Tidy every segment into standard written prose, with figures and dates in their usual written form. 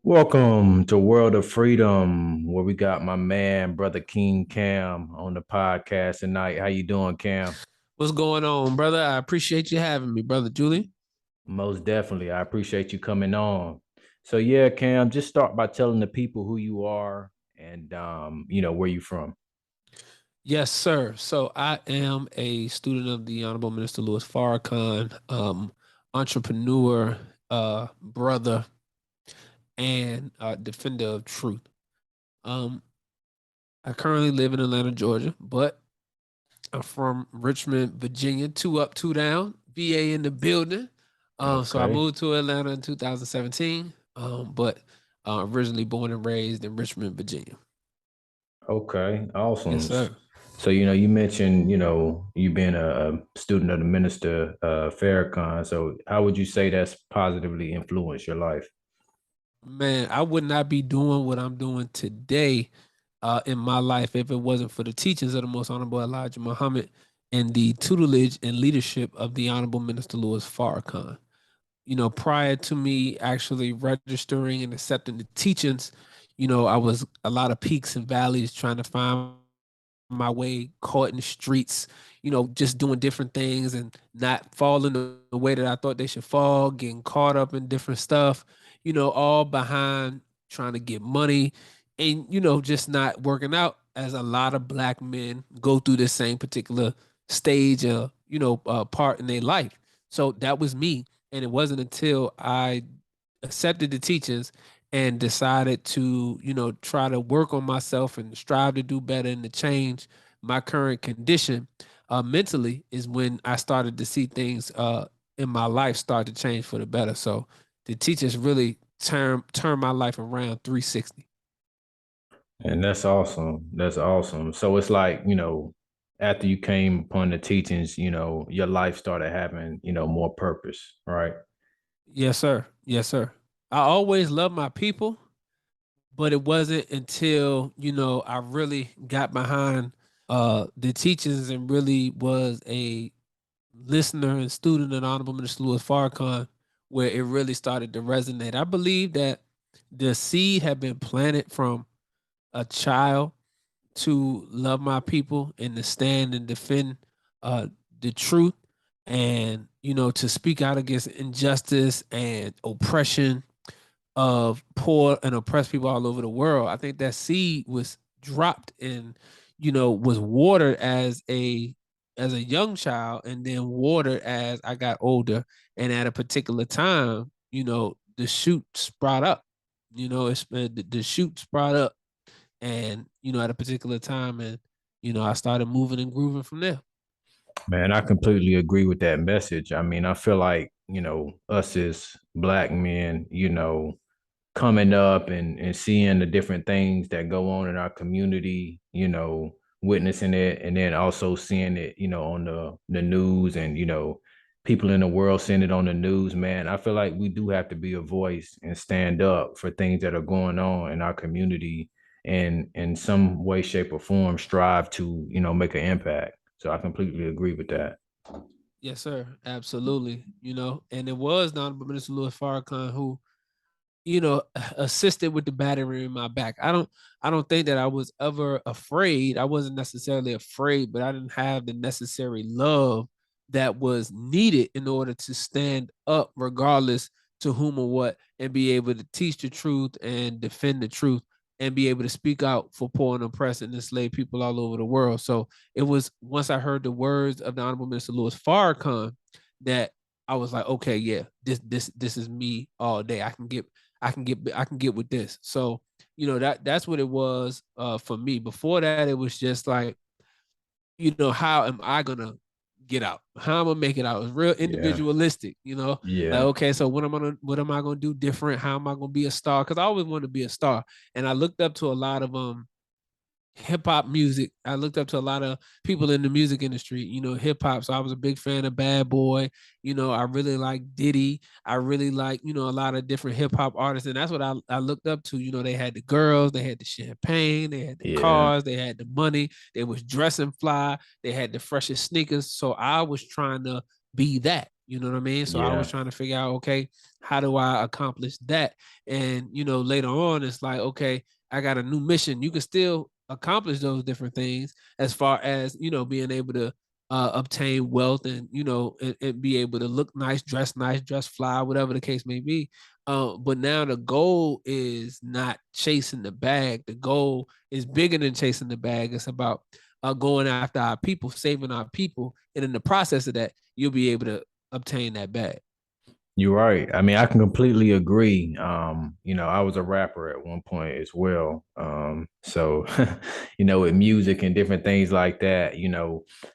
Welcome to World of Freedom, where we got my man, brother King Cam, on the podcast tonight. How you doing, Cam? What's going on, brother? I appreciate you having me, brother Julie. Most definitely. I appreciate you coming on. So yeah, Cam, just start by telling the people who you are and where you from. Yes, sir. So I am a student of the Honorable Minister Louis Farrakhan, entrepreneur, brother, and defender of truth. Um, I currently live in Atlanta, Georgia, but I'm from Richmond, Virginia. Two up, two down. VA in the building. So I Okay. moved to Atlanta in 2017, but originally born and raised in Richmond, Virginia. Okay. Yes, Awesome. sir. So, you mentioned, you being a student of the minister, Farrakhan. So how would you say that's positively influenced your life? Man, I would not be doing what I'm doing today in my life if it wasn't for the teachings of the Most Honorable Elijah Muhammad and the tutelage and leadership of the Honorable Minister Louis Farrakhan. Prior to me actually registering and accepting the teachings, I was a lot of peaks and valleys trying to find my way, caught in the streets, just doing different things and not falling the way that I thought they should fall, getting caught up in different stuff, all behind trying to get money and, just not working out as a lot of black men go through the same particular stage of, part in their life. So that was me. And it wasn't until I accepted the teachings and decided to, try to work on myself and strive to do better and to change my current condition mentally is when I started to see things in my life start to change for the better. So the teachers really turn my life around 360. And that's awesome. That's awesome. So it's like, after you came upon the teachings, your life started having, more purpose, right? Yes, sir. Yes, sir. I always loved my people, but it wasn't until I really got behind the teachings and really was a listener and student of Honorable Minister Louis Farrakhan where it really started to resonate. I believe that the seed had been planted from a child to love my people and to stand and defend uh, the truth and to speak out against injustice and oppression of poor and oppressed people all over the world. I think that seed was dropped and was watered as a young child and then watered as I got older. And at a particular time, the shoot sprout up. The shoot sprout up, and at a particular time, and I started moving and grooving from there. Man, I completely agree with that message. I mean, I feel like, us as black men, coming up and seeing the different things that go on in our community, witnessing it and then also seeing it, on the news and, people in the world seeing it on the news, man. I feel like we do have to be a voice and stand up for things that are going on in our community and in some way, shape, or form strive to, make an impact. So I completely agree with that. Yes, sir. Absolutely. And it was the Honorable Minister Louis Farrakhan who assisted with the battery in my back. I don't think that I was ever afraid. I wasn't necessarily afraid, but I didn't have the necessary love that was needed in order to stand up regardless to whom or what and be able to teach the truth and defend the truth and be able to speak out for poor and oppressed and enslaved people all over the world. So it was once I heard the words of the Honorable Minister Louis Farrakhan that I was like, okay, yeah, this is me all day. I can get with this. So, that's what it was for me. Before that, it was just like, how am I gonna get out? How am I gonna make it out? It's real Yeah. individualistic, like, Yeah. okay, so what am I gonna do different? How am I gonna be a star? Because I always wanted to be a star. And I looked up to a lot of hip hop music. I looked up to a lot of people in the music industry, hip hop. So I was a big fan of Bad Boy. I really like Diddy. I really like, a lot of different hip hop artists. And that's what I looked up to. They had the girls, they had the champagne, they had the Yeah. cars, they had the money, they was dressing fly, they had the freshest sneakers. So I was trying to be that. You know what I mean? So I was Yeah. trying to figure out, okay, how do I accomplish that? And, later on, it's like, okay, I got a new mission. You can still accomplish those different things as far as, being able to obtain wealth and, and be able to look nice, dress fly, whatever the case may be. But now the goal is not chasing the bag. The goal is bigger than chasing the bag. It's about going after our people, saving our people. And in the process of that, you'll be able to obtain that bag. You're right. I mean, I can completely agree. I was a rapper at one point as well. So, with music and different things like that,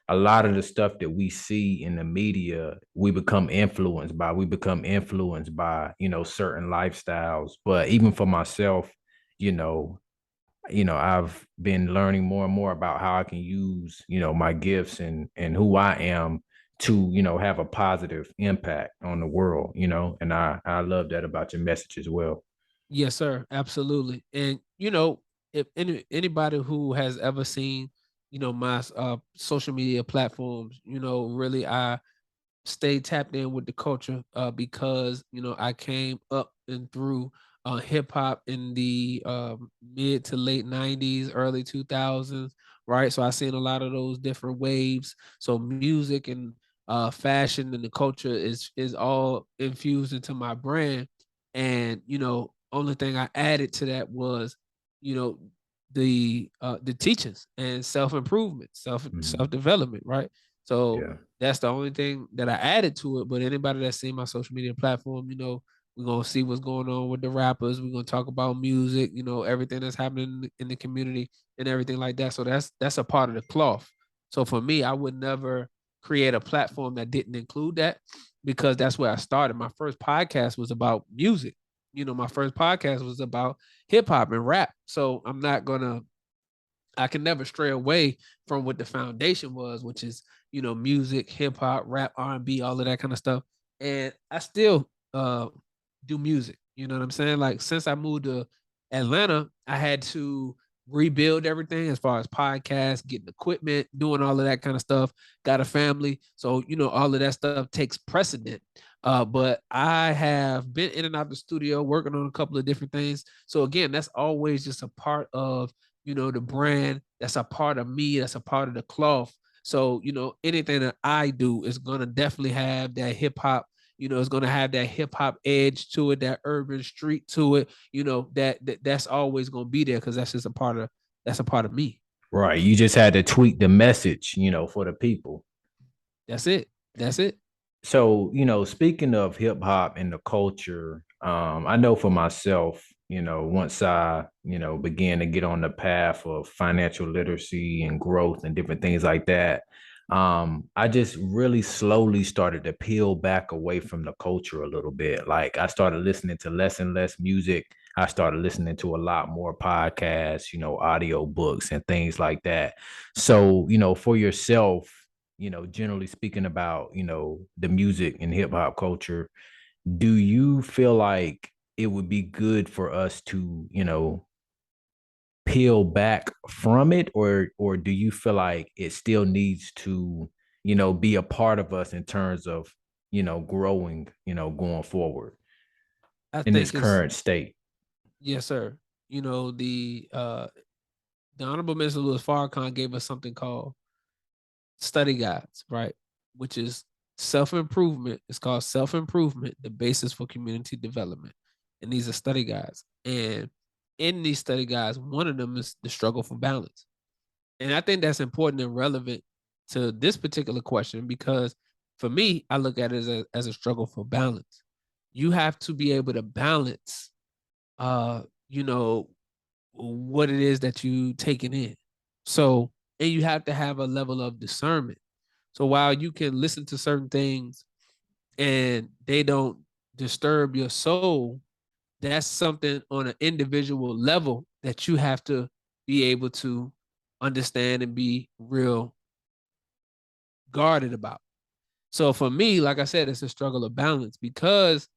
a lot of the stuff that we see in the media, we become influenced by. We become influenced by, certain lifestyles. But even for myself, you know, I've been learning more and more about how I can use, my gifts and who I am to, have a positive impact on the world, and I love that about your message as well. Yes, sir. Absolutely. And if anybody who has ever seen, my social media platforms, really I stay tapped in with the culture because I came up and through hip hop in the mid to late '90s, early 2000s, right? So I seen a lot of those different waves. So music and fashion and the culture is all infused into my brand, and only thing I added to that was you know the teachings and self improvement, Mhm. self development, right? So Yeah. that's the only thing that I added to it. But anybody that's seen my social media platform, we're gonna see what's going on with the rappers. We're gonna talk about music, everything that's happening in the community and everything like that. So that's a part of the cloth. So for me, I would never create a platform that didn't include that because that's where I started. My first podcast was about music. My first podcast was about hip hop and rap. So I can never stray away from what the foundation was, which is, music, hip hop, rap, R&B, all of that kind of stuff. And I still do music. You know what I'm saying? Like since I moved to Atlanta, I had to rebuild everything as far as podcasts, getting equipment, doing all of that kind of stuff. Got a family. So, all of that stuff takes precedent. But I have been in and out of the studio working on a couple of different things. So again, that's always just a part of the brand. That's a part of me. That's a part of the cloth. So, anything that I do is going to definitely have that hip hop, it's going to have that hip hop edge to it, that urban street to it, that's always going to be there because that's a part of me. Right. You just had to tweak the message, for the people. That's it. That's it. So, speaking of hip hop and the culture, I know for myself, once I, began to get on the path of financial literacy and growth and different things like that, I just really slowly started to peel back away from the culture a little bit. Like I started listening to less and less music. I started listening to a lot more podcasts, audio books and things like that. So, for yourself, generally speaking about, the music and hip hop culture, do you feel like it would be good for us to, peel back from it, or do you feel like it still needs to, be a part of us in terms of, growing, going forward I in this think it's current state? yes, sir. The Honorable Minister Louis Farrakhan gave us something called study guides, right? Which is self improvement. It's called self improvement, the basis for community development. And these are study guides. And in these study guides, one of them is the struggle for balance. And I think that's important and relevant to this particular question because for me, I look at it as a struggle for balance. You have to be able to balance, uh, you know, what it is that you taking in. So, and you have to have a level of discernment. So while you can listen to certain things and they don't disturb your soul, that's something on an individual level that you have to be able to understand and be real guarded about. So for me, like I said, it's a struggle of balance because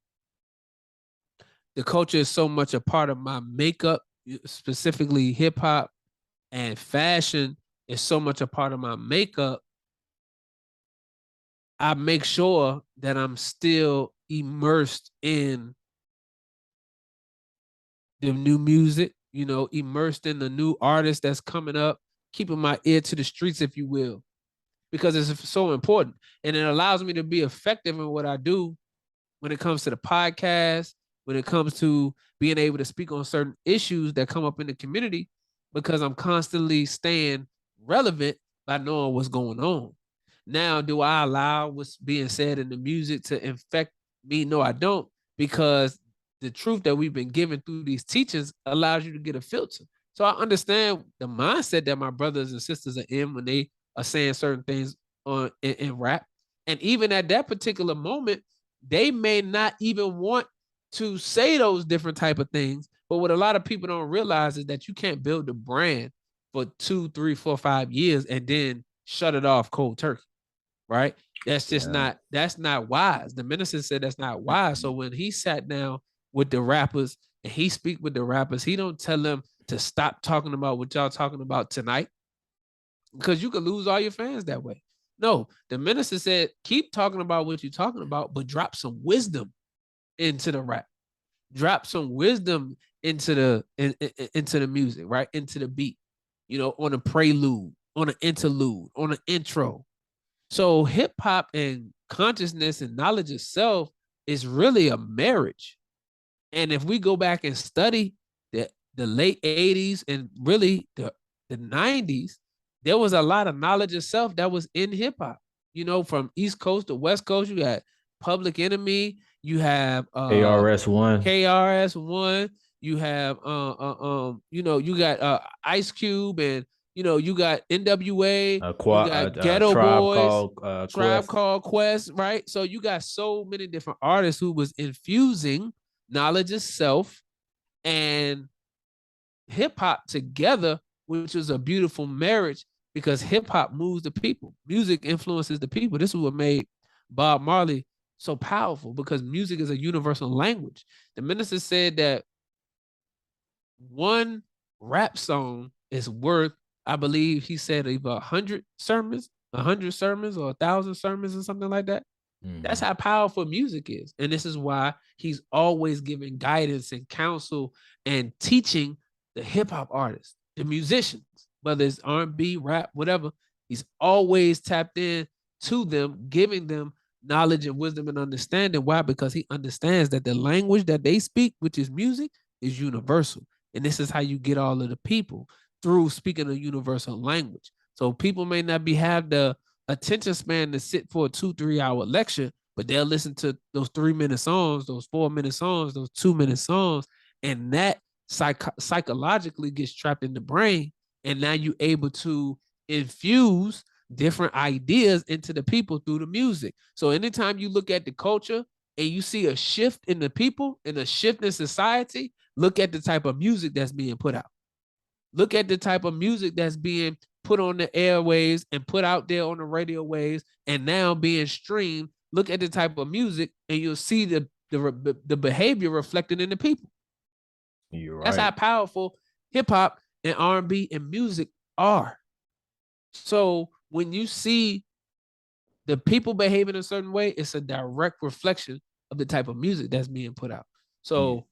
the culture is so much a part of my makeup, specifically hip hop and fashion is so much a part of my makeup I make sure that I'm still immersed in the new music, immersed in the new artist that's coming up, keeping my ear to the streets, if you will, because it's so important. And it allows me to be effective in what I do when it comes to the podcast, when it comes to being able to speak on certain issues that come up in the community, because I'm constantly staying relevant by knowing what's going on. Now, do I allow what's being said in the music to infect me? No, I don't, because the truth that we've been given through these teachings allows you to get a filter. So I understand the mindset that my brothers and sisters are in when they are saying certain things in rap. And even at that particular moment, they may not even want to say those different type of things. But what a lot of people don't realize is that you can't build a brand for 2, 3, 4, 5 years and then shut it off cold turkey, right? That's not wise. The minister said that's not wise. So when he sat down with the rappers and he speak with the rappers, he don't tell them to stop talking about what y'all talking about tonight, because you could lose all your fans that way. No, the minister said, keep talking about what you're talking about, but drop some wisdom into the rap. Drop some wisdom into the music, right? Into the beat, on a prelude, on an interlude, on an intro. So hip hop and consciousness and knowledge itself is really a marriage. And if we go back and study the late 80s and really the 90s, there was a lot of knowledge itself that was in hip hop. From East Coast to West Coast, you had Public Enemy, you have KRS-One, KRS-One, you have you got Ice Cube, and you got NWA, you got Ghetto Tribe Boys, Called Tribe Quest. Called Quest, right? So you got so many different artists who was infusing knowledge itself and hip hop together, which is a beautiful marriage, because hip hop moves the people. Music influences the people. This is what made Bob Marley so powerful, because music is a universal language. The minister said that one rap song is worth, I believe he said, about 100 sermons, 100 sermons or 1,000 sermons or something like that. That's how powerful music is. And this is why he's always giving guidance and counsel and teaching the hip hop artists, the musicians, whether it's R&B, rap, whatever. He's always tapped in to them, giving them knowledge and wisdom and understanding. Why? Because he understands that the language that they speak, which is music, is universal. And this is how you get all of the people, through speaking a universal language. So people may not have the attention span to sit for a 2-3 hour lecture, but they'll listen to those 3-minute songs, those 4-minute songs, those 2-minute songs, and that psychologically gets trapped in the brain. And now you're able to infuse different ideas into the people through the music. So anytime you look at the culture and you see a shift in the people and a shift in society, look at the type of music that's being put out. Look at the type of music that's being put on the airwaves and put out there on the radio waves and now being streamed. Look at the type of music and you'll see the behavior reflected in the people. You're right. That's how powerful hip hop and R&B and music are. So when you see the people behaving a certain way, it's a direct reflection of the type of music that's being put out. So,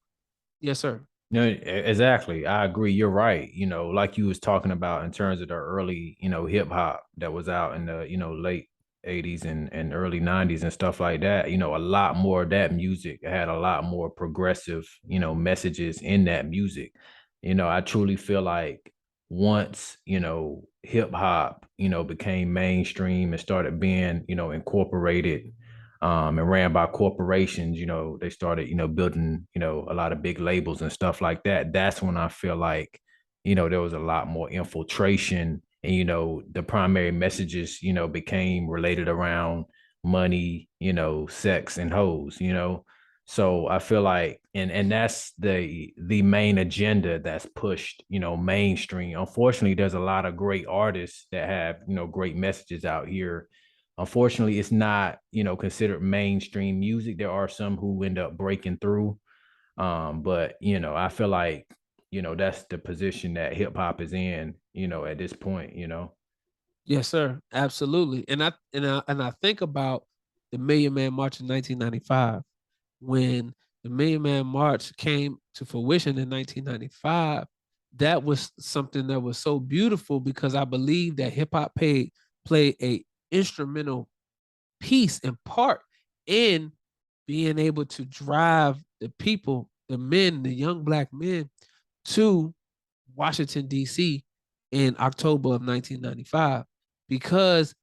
yes, sir. No, exactly. I agree. You're right. Like you was talking about in terms of the early, hip hop that was out in the, late 80s and early 90s and stuff like that. A lot more of that music had a lot more progressive, messages in that music. I truly feel like once, hip hop, became mainstream and started being, incorporated and ran by corporations, they started, building, a lot of big labels and stuff like that. That's when I feel like, there was a lot more infiltration and, the primary messages, became related around money, sex and hoes, So I feel like, and that's the main agenda that's pushed, mainstream. Unfortunately, there's a lot of great artists that have, great messages out here. Unfortunately, it's not, considered mainstream music. There are some who end up breaking through. But I feel like, that's the position that hip hop is in, at this point. Yes, sir. Absolutely. And I think about the Million Man March in 1995. When the Million Man March came to fruition in 1995, that was something that was so beautiful because I believe that hip hop played a instrumental piece and part in being able to drive the people, the men, the young black men, to Washington, D.C. in October of 1995. Because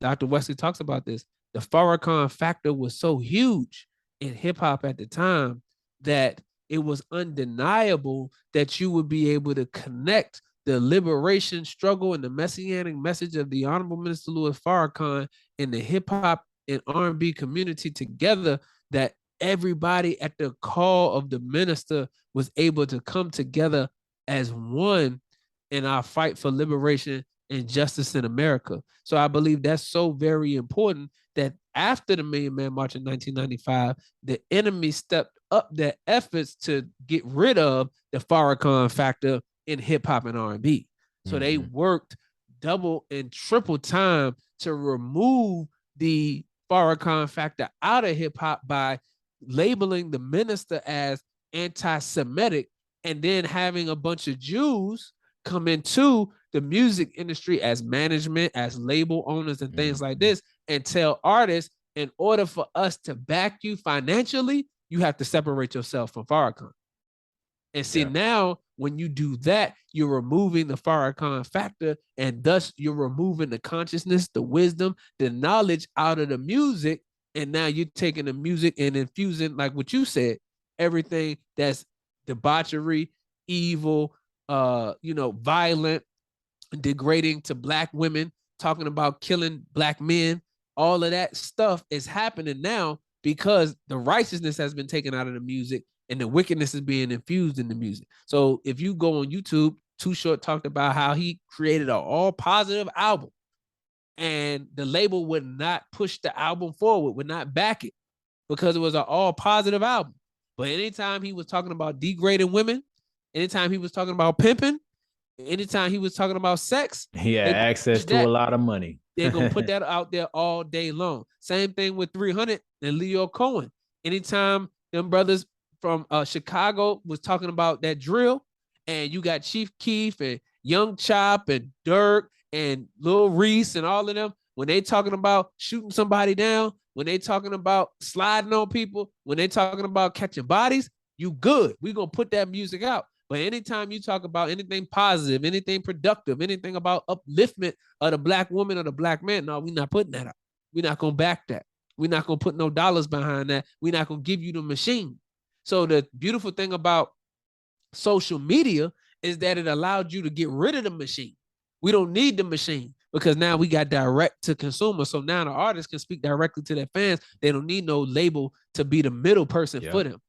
Dr. Wesley talks about this, the Farrakhan factor was so huge in hip hop at the time that it was undeniable that you would be able to connect the liberation struggle and the messianic message of the Honorable Minister Louis Farrakhan and the hip hop and R&B community together, that everybody at the call of the minister was able to come together as one in our fight for liberation and justice in America. So I believe that's so very important that after the Million Man March in 1995, the enemy stepped up their efforts to get rid of the Farrakhan factor in hip hop and R&B. So they worked double and triple time to remove the Farrakhan factor out of hip hop by labeling the minister as anti-Semitic and then having a bunch of Jews come into the music industry as management, as label owners and things like this, and tell artists, in order for us to back you financially, you have to separate yourself from Farrakhan. And see, now when you do that, you're removing the Farrakhan factor, and thus you're removing the consciousness, the wisdom, the knowledge out of the music. And now you're taking the music and infusing, like what you said, everything that's debauchery, evil, violent, degrading to black women, talking about killing black men. All of that stuff is happening now because the righteousness has been taken out of the music and the wickedness is being infused in the music. So if you go on YouTube, Too Short talked about how he created an all positive album and the label would not push the album forward, would not back it because it was an all positive album. But anytime he was talking about degrading women, anytime he was talking about pimping, anytime he was talking about sex, he had access to a lot of money. They're going to put that out there all day long. Same thing with 300 and Leo Cohen. Anytime them brothers from Chicago was talking about that drill, and you got Chief Keef and Young Chop and Dirk and Lil Reese and all of them, when they talking about shooting somebody down, when they talking about sliding on people, when they talking about catching bodies, you good. We're going to put that music out. But anytime you talk about anything positive, anything productive, anything about upliftment of the black woman or the black man, no, we're not putting that out. We're not going to back that. We're not going to put no dollars behind that. We're not going to give you the machine. So the beautiful thing about social media is that it allowed you to get rid of the machine. We don't need the machine because now we got direct to consumer. So now the artists can speak directly to their fans. They don't need no label to be the middle person for them.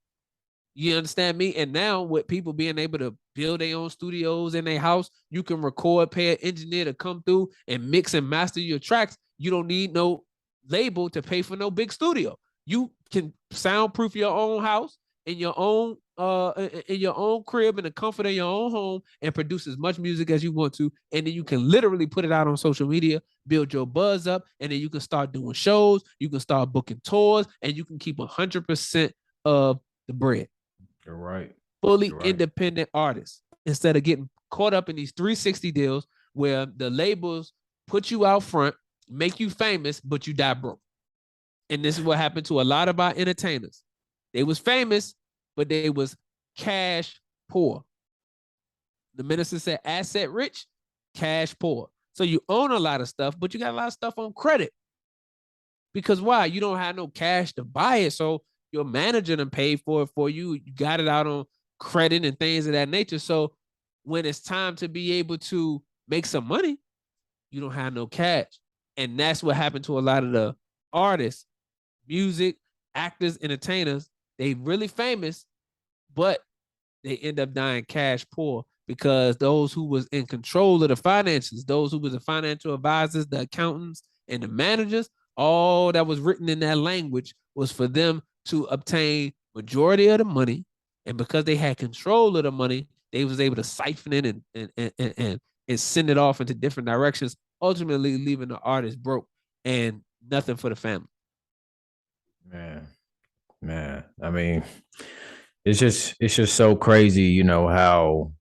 You understand me? And now with people being able to build their own studios in their house, you can record, pay an engineer to come through and mix and master your tracks. You don't need no label to pay for no big studio. You can soundproof your own house in your own crib in the comfort of your own home and produce as much music as you want to. And then you can literally put it out on social media, build your buzz up, and then you can start doing shows, you can start booking tours, and you can keep 100% of the bread. You're right. Fully independent artists instead of getting caught up in these 360 deals where the labels put you out front, make you famous, but you die broke. And this is what happened to a lot of our entertainers. They was famous, but they was cash poor. The minister said asset rich, cash poor. So you own a lot of stuff, but you got a lot of stuff on credit. Because why? You don't have no cash to buy it. So your manager done paid for it for you. You got it out on credit and things of that nature. So when it's time to be able to make some money, you don't have no cash. And that's what happened to a lot of the artists, music, actors, entertainers. They really famous, but they end up dying cash poor because those who was in control of the finances, those who was the financial advisors, the accountants, and the managers, all that was written in that language was for them to obtain majority of the money. And because they had control of the money, they was able to siphon it and send it off into different directions, ultimately leaving the artist broke and nothing for the family. Man. I mean, it's just so crazy, how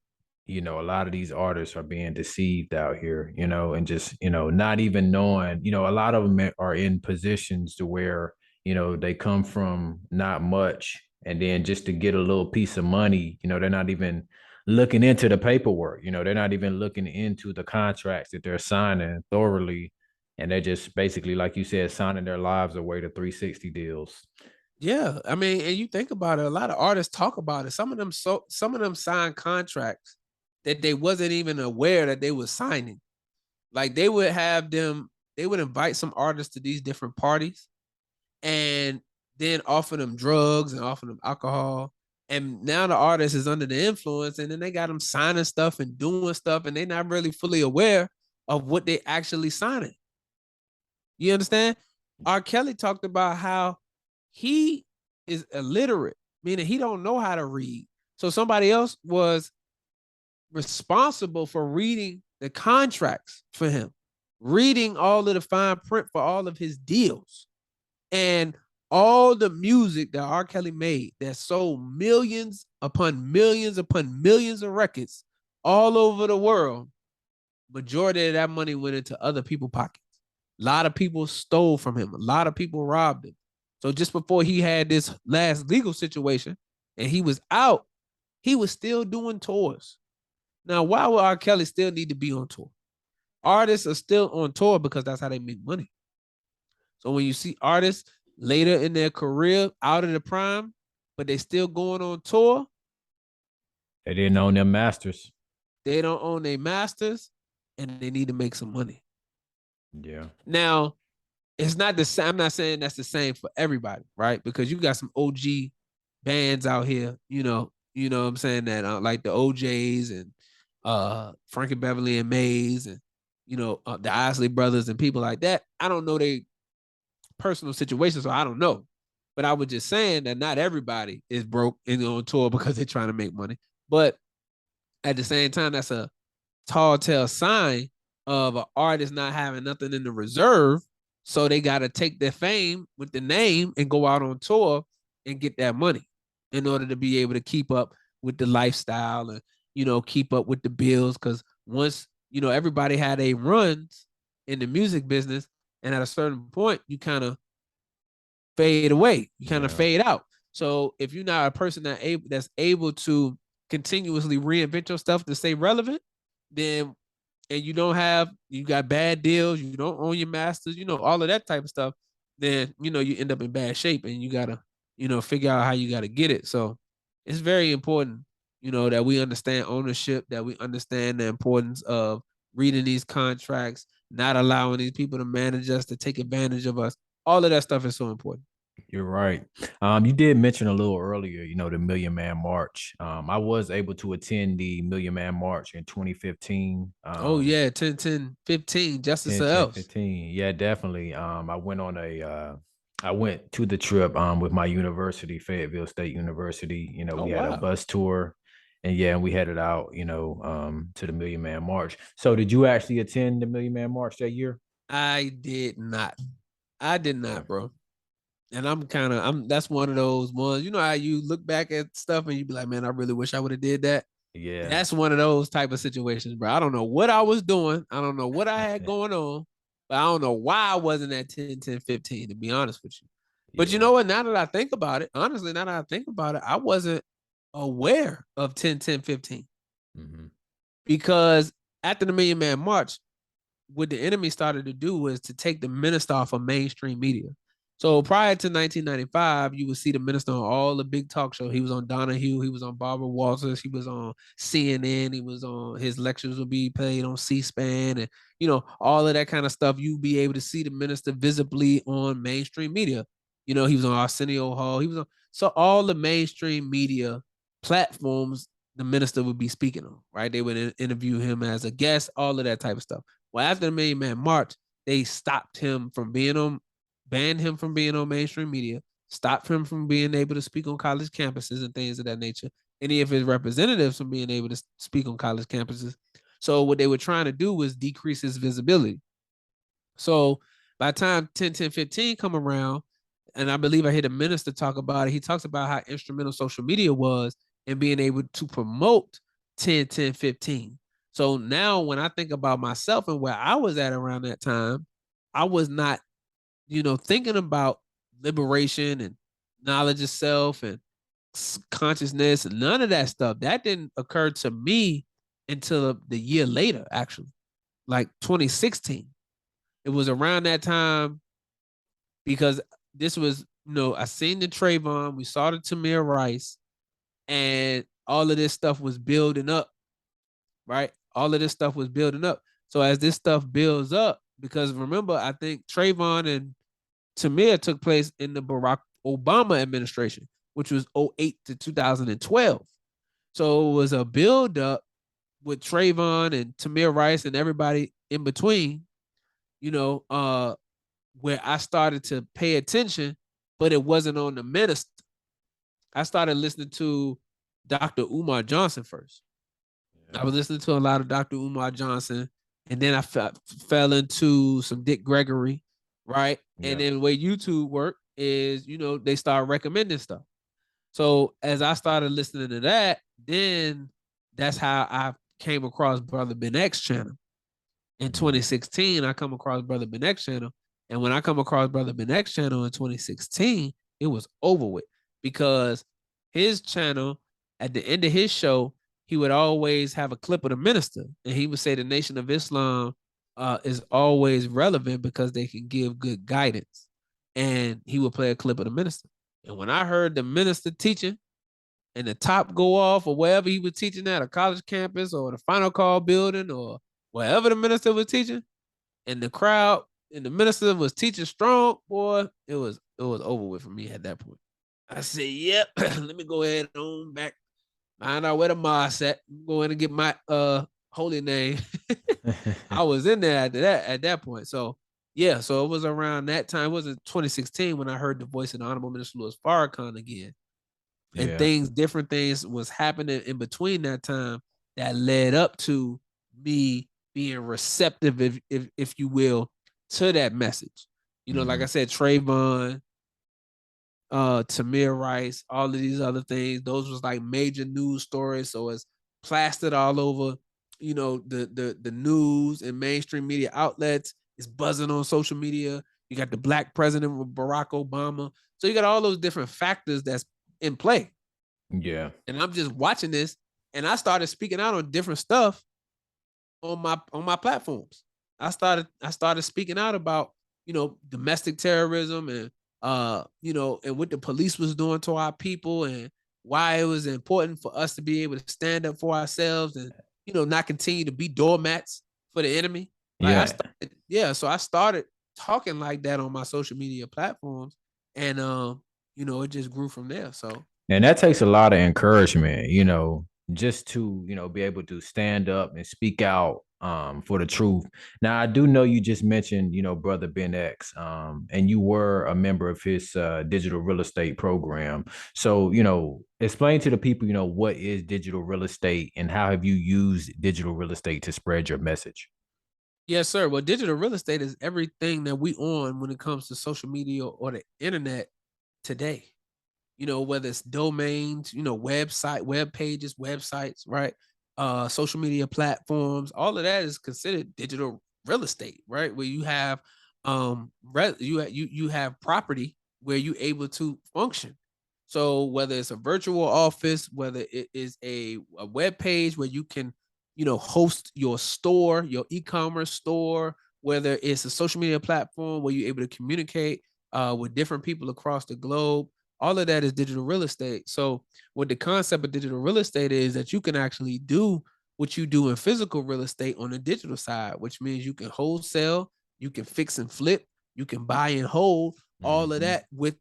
a lot of these artists are being deceived out here, and just, not even knowing, a lot of them are in positions to where, they come from not much. And then just to get a little piece of money, they're not even looking into the paperwork, they're not even looking into the contracts that they're signing thoroughly. And they're just basically, like you said, signing their lives away to 360 deals. Yeah, I mean, and you think about it, a lot of artists talk about it. Some of them sign contracts that they wasn't even aware that they were signing. Like they would invite some artists to these different parties and then offer them drugs and offer them alcohol. And now the artist is under the influence, and then they got them signing stuff and doing stuff, and they're not really fully aware of what they actually signing. You understand? R. Kelly talked about how he is illiterate, meaning he don't know how to read. So somebody else was responsible for reading the contracts for him, reading all of the fine print for all of his deals. And all the music that R. Kelly made that sold millions upon millions of records all over the world, majority of that money went into other people's pockets. A lot of people stole from him. A lot of people robbed him. So just before he had this last legal situation and he was out, he was still doing tours. Now, why would R. Kelly still need to be on tour? Artists are still on tour because that's how they make money. So when you see artists later in their career out of the prime, but they still going on tour, They didn't own their masters. they don't own their masters and they need to make some money. Yeah. Now, it's not the same. I'm not saying that's the same for everybody, right? Because you got some OG bands out here, what I'm saying, that like the OJs and Frankie Beverly and Mays and the Isley brothers and people like that. I don't know they personal situations, so I don't know. But I was just saying that not everybody is broke and on tour because they're trying to make money. But at the same time, that's a tall tale sign of an artist not having nothing in the reserve. So they got to take their fame with the name and go out on tour and get that money in order to be able to keep up with the lifestyle and, keep up with the bills. Because once, everybody had a runs in the music business, and at a certain point, you kind of fade away. You kind of fade out. So if you're not a person that's able to continuously reinvent yourself to stay relevant, then and you got bad deals, you don't own your masters, all of that type of stuff, then you end up in bad shape and you gotta, figure out how you gotta get it. So it's very important, that we understand ownership, that we understand the importance of reading these contracts, not allowing these people to manage us, to take advantage of us. All of that stuff is so important. You're right. You did mention a little earlier, the Million Man March. I was able to attend the Million Man March in 2015. Oh yeah, 10, 10, 15, Justice 10, or 10, else. 15. Yeah, definitely. I went to the trip with my university, Fayetteville State University. Oh We had a wow. bus tour, and yeah, and we headed out, to the Million Man March. So did you actually attend the Million Man March that year? I did not. I did Okay. not, bro. And I'm that's one of those ones. You know how you look back at stuff and you be like, man, I really wish I would have did that. Yeah. That's one of those type of situations, bro. I don't know what I was doing. I don't know what I had going on, but I don't know why I wasn't at 10, 10, 15, to be honest with you. But you Yeah. know what? Now that I think about it, honestly, now that I think about it, I wasn't aware of 10, 10, 15 Hmm. because after the Million Man March, what the enemy started to do was to take the minister off of mainstream media. So prior to 1995, you would see the minister on all the big talk shows. He was on Donahue, he was on Barbara Walters, he was on CNN, he was on his lectures would be played on C-SPAN, and all of that kind of stuff. You'd be able to see the minister visibly on mainstream media. He was on Arsenio Hall. He was on so all the mainstream media platforms the minister would be speaking on, right? They would interview him as a guest, all of that type of stuff. Well, after the Million Man March, they stopped him from being on, banned him from being on mainstream media, stopped him from being able to speak on college campuses and things of that nature. Any of his representatives from being able to speak on college campuses. So what they were trying to do was decrease his visibility. So by the time 10, 10, 15 come around, and I believe I heard a minister talk about it. He talks about how instrumental social media was in being able to promote 10, 10, 15. So now when I think about myself and where I was at around that time, I was not, thinking about liberation and knowledge of self and consciousness and none of that stuff. That didn't occur to me until the year later, actually, like 2016. It was around that time because this was, I seen the Trayvon, we saw the Tamir Rice, and all of this stuff was building up, right? All of this stuff was building up. So as this stuff builds up, because remember, I think Trayvon and Tamir took place in the Barack Obama administration, which was 08 to 2012. So it was a build up with Trayvon and Tamir Rice and everybody in between, where I started to pay attention, but it wasn't on the minister. I started listening to Dr. Umar Johnson first. Yeah. I was listening to a lot of Dr. Umar Johnson, and then I fell into some Dick Gregory, right? Yeah. And then the way YouTube worked is, they start recommending stuff. So as I started listening to that, then that's how I came across Brother Ben X channel. In 2016, I come across Brother Ben X channel. And when I come across Brother Ben X channel in 2016, it was over with, because his channel, at the end of his show, he would always have a clip of the minister. And he would say the Nation of Islam is always relevant because they can give good guidance. And he would play a clip of the minister. And when I heard the minister teaching and the top go off or wherever he was teaching at, a college campus or the Final Call building or wherever the minister was teaching, and the crowd and the minister was teaching strong, boy, it was over with for me at that point. I said, yep, let me go ahead on back, find out where the mosque at, go in and get my holy name. I was in there at that point. So yeah, so it was around that time. It was in 2016 when I heard the voice of the Honorable Minister Farrakhan again. And different things was happening in between that time that led up to me being receptive, if you will, to that message. Like I said, Trayvon, Tamir Rice, all of these other things, those was like major news stories. So it's plastered all over, the news and mainstream media outlets. It's buzzing on social media. You got the Black president with Barack Obama. So you got all those different factors that's in play. Yeah. And I'm just watching this, and I started speaking out on different stuff on my platforms. I started speaking out about, domestic terrorism and and what the police was doing to our people and why it was important for us to be able to stand up for ourselves and, not continue to be doormats for the enemy. Like so I started talking like that on my social media platforms, and it just grew from there. So, and that takes a lot of encouragement, just to, be able to stand up and speak out for the truth. Now, I do know you just mentioned, Brother Ben X, and you were a member of his digital real estate program. So, explain to the people, what is digital real estate and how have you used digital real estate to spread your message? Yes, sir. Well, digital real estate is everything that we on when it comes to social media or the internet today. Whether it's domains, website, web pages, websites, right? Social media platforms, all of that is considered digital real estate, right? Where you have you have property where you're able to function. So whether it's a virtual office, whether it is a web page where you can, host your store, your e-commerce store, whether it's a social media platform where you're able to communicate with different people across the globe, all of that is digital real estate. So what the concept of digital real estate is that you can actually do what you do in physical real estate on the digital side, which means you can wholesale, you can fix and flip, you can buy and hold, all of that with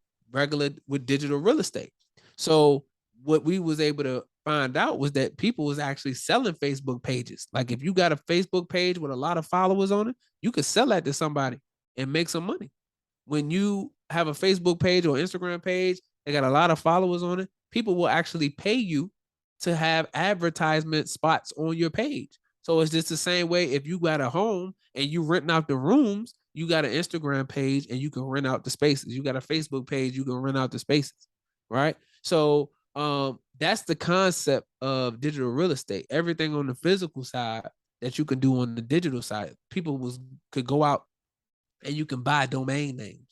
digital real estate. So what we was able to find out was that people was actually selling Facebook pages. Like if you got a Facebook page with a lot of followers on it, you could sell that to somebody and make some money. When you have a Facebook page or Instagram page, they got a lot of followers on it, people will actually pay you to have advertisement spots on your page. So it's just the same way if you got a home and you renting out the rooms, you got an Instagram page and you can rent out the spaces. You got a Facebook page, you can rent out the spaces, right? So that's the concept of digital real estate. Everything on the physical side that you can do on the digital side. People could go out and you can buy domain names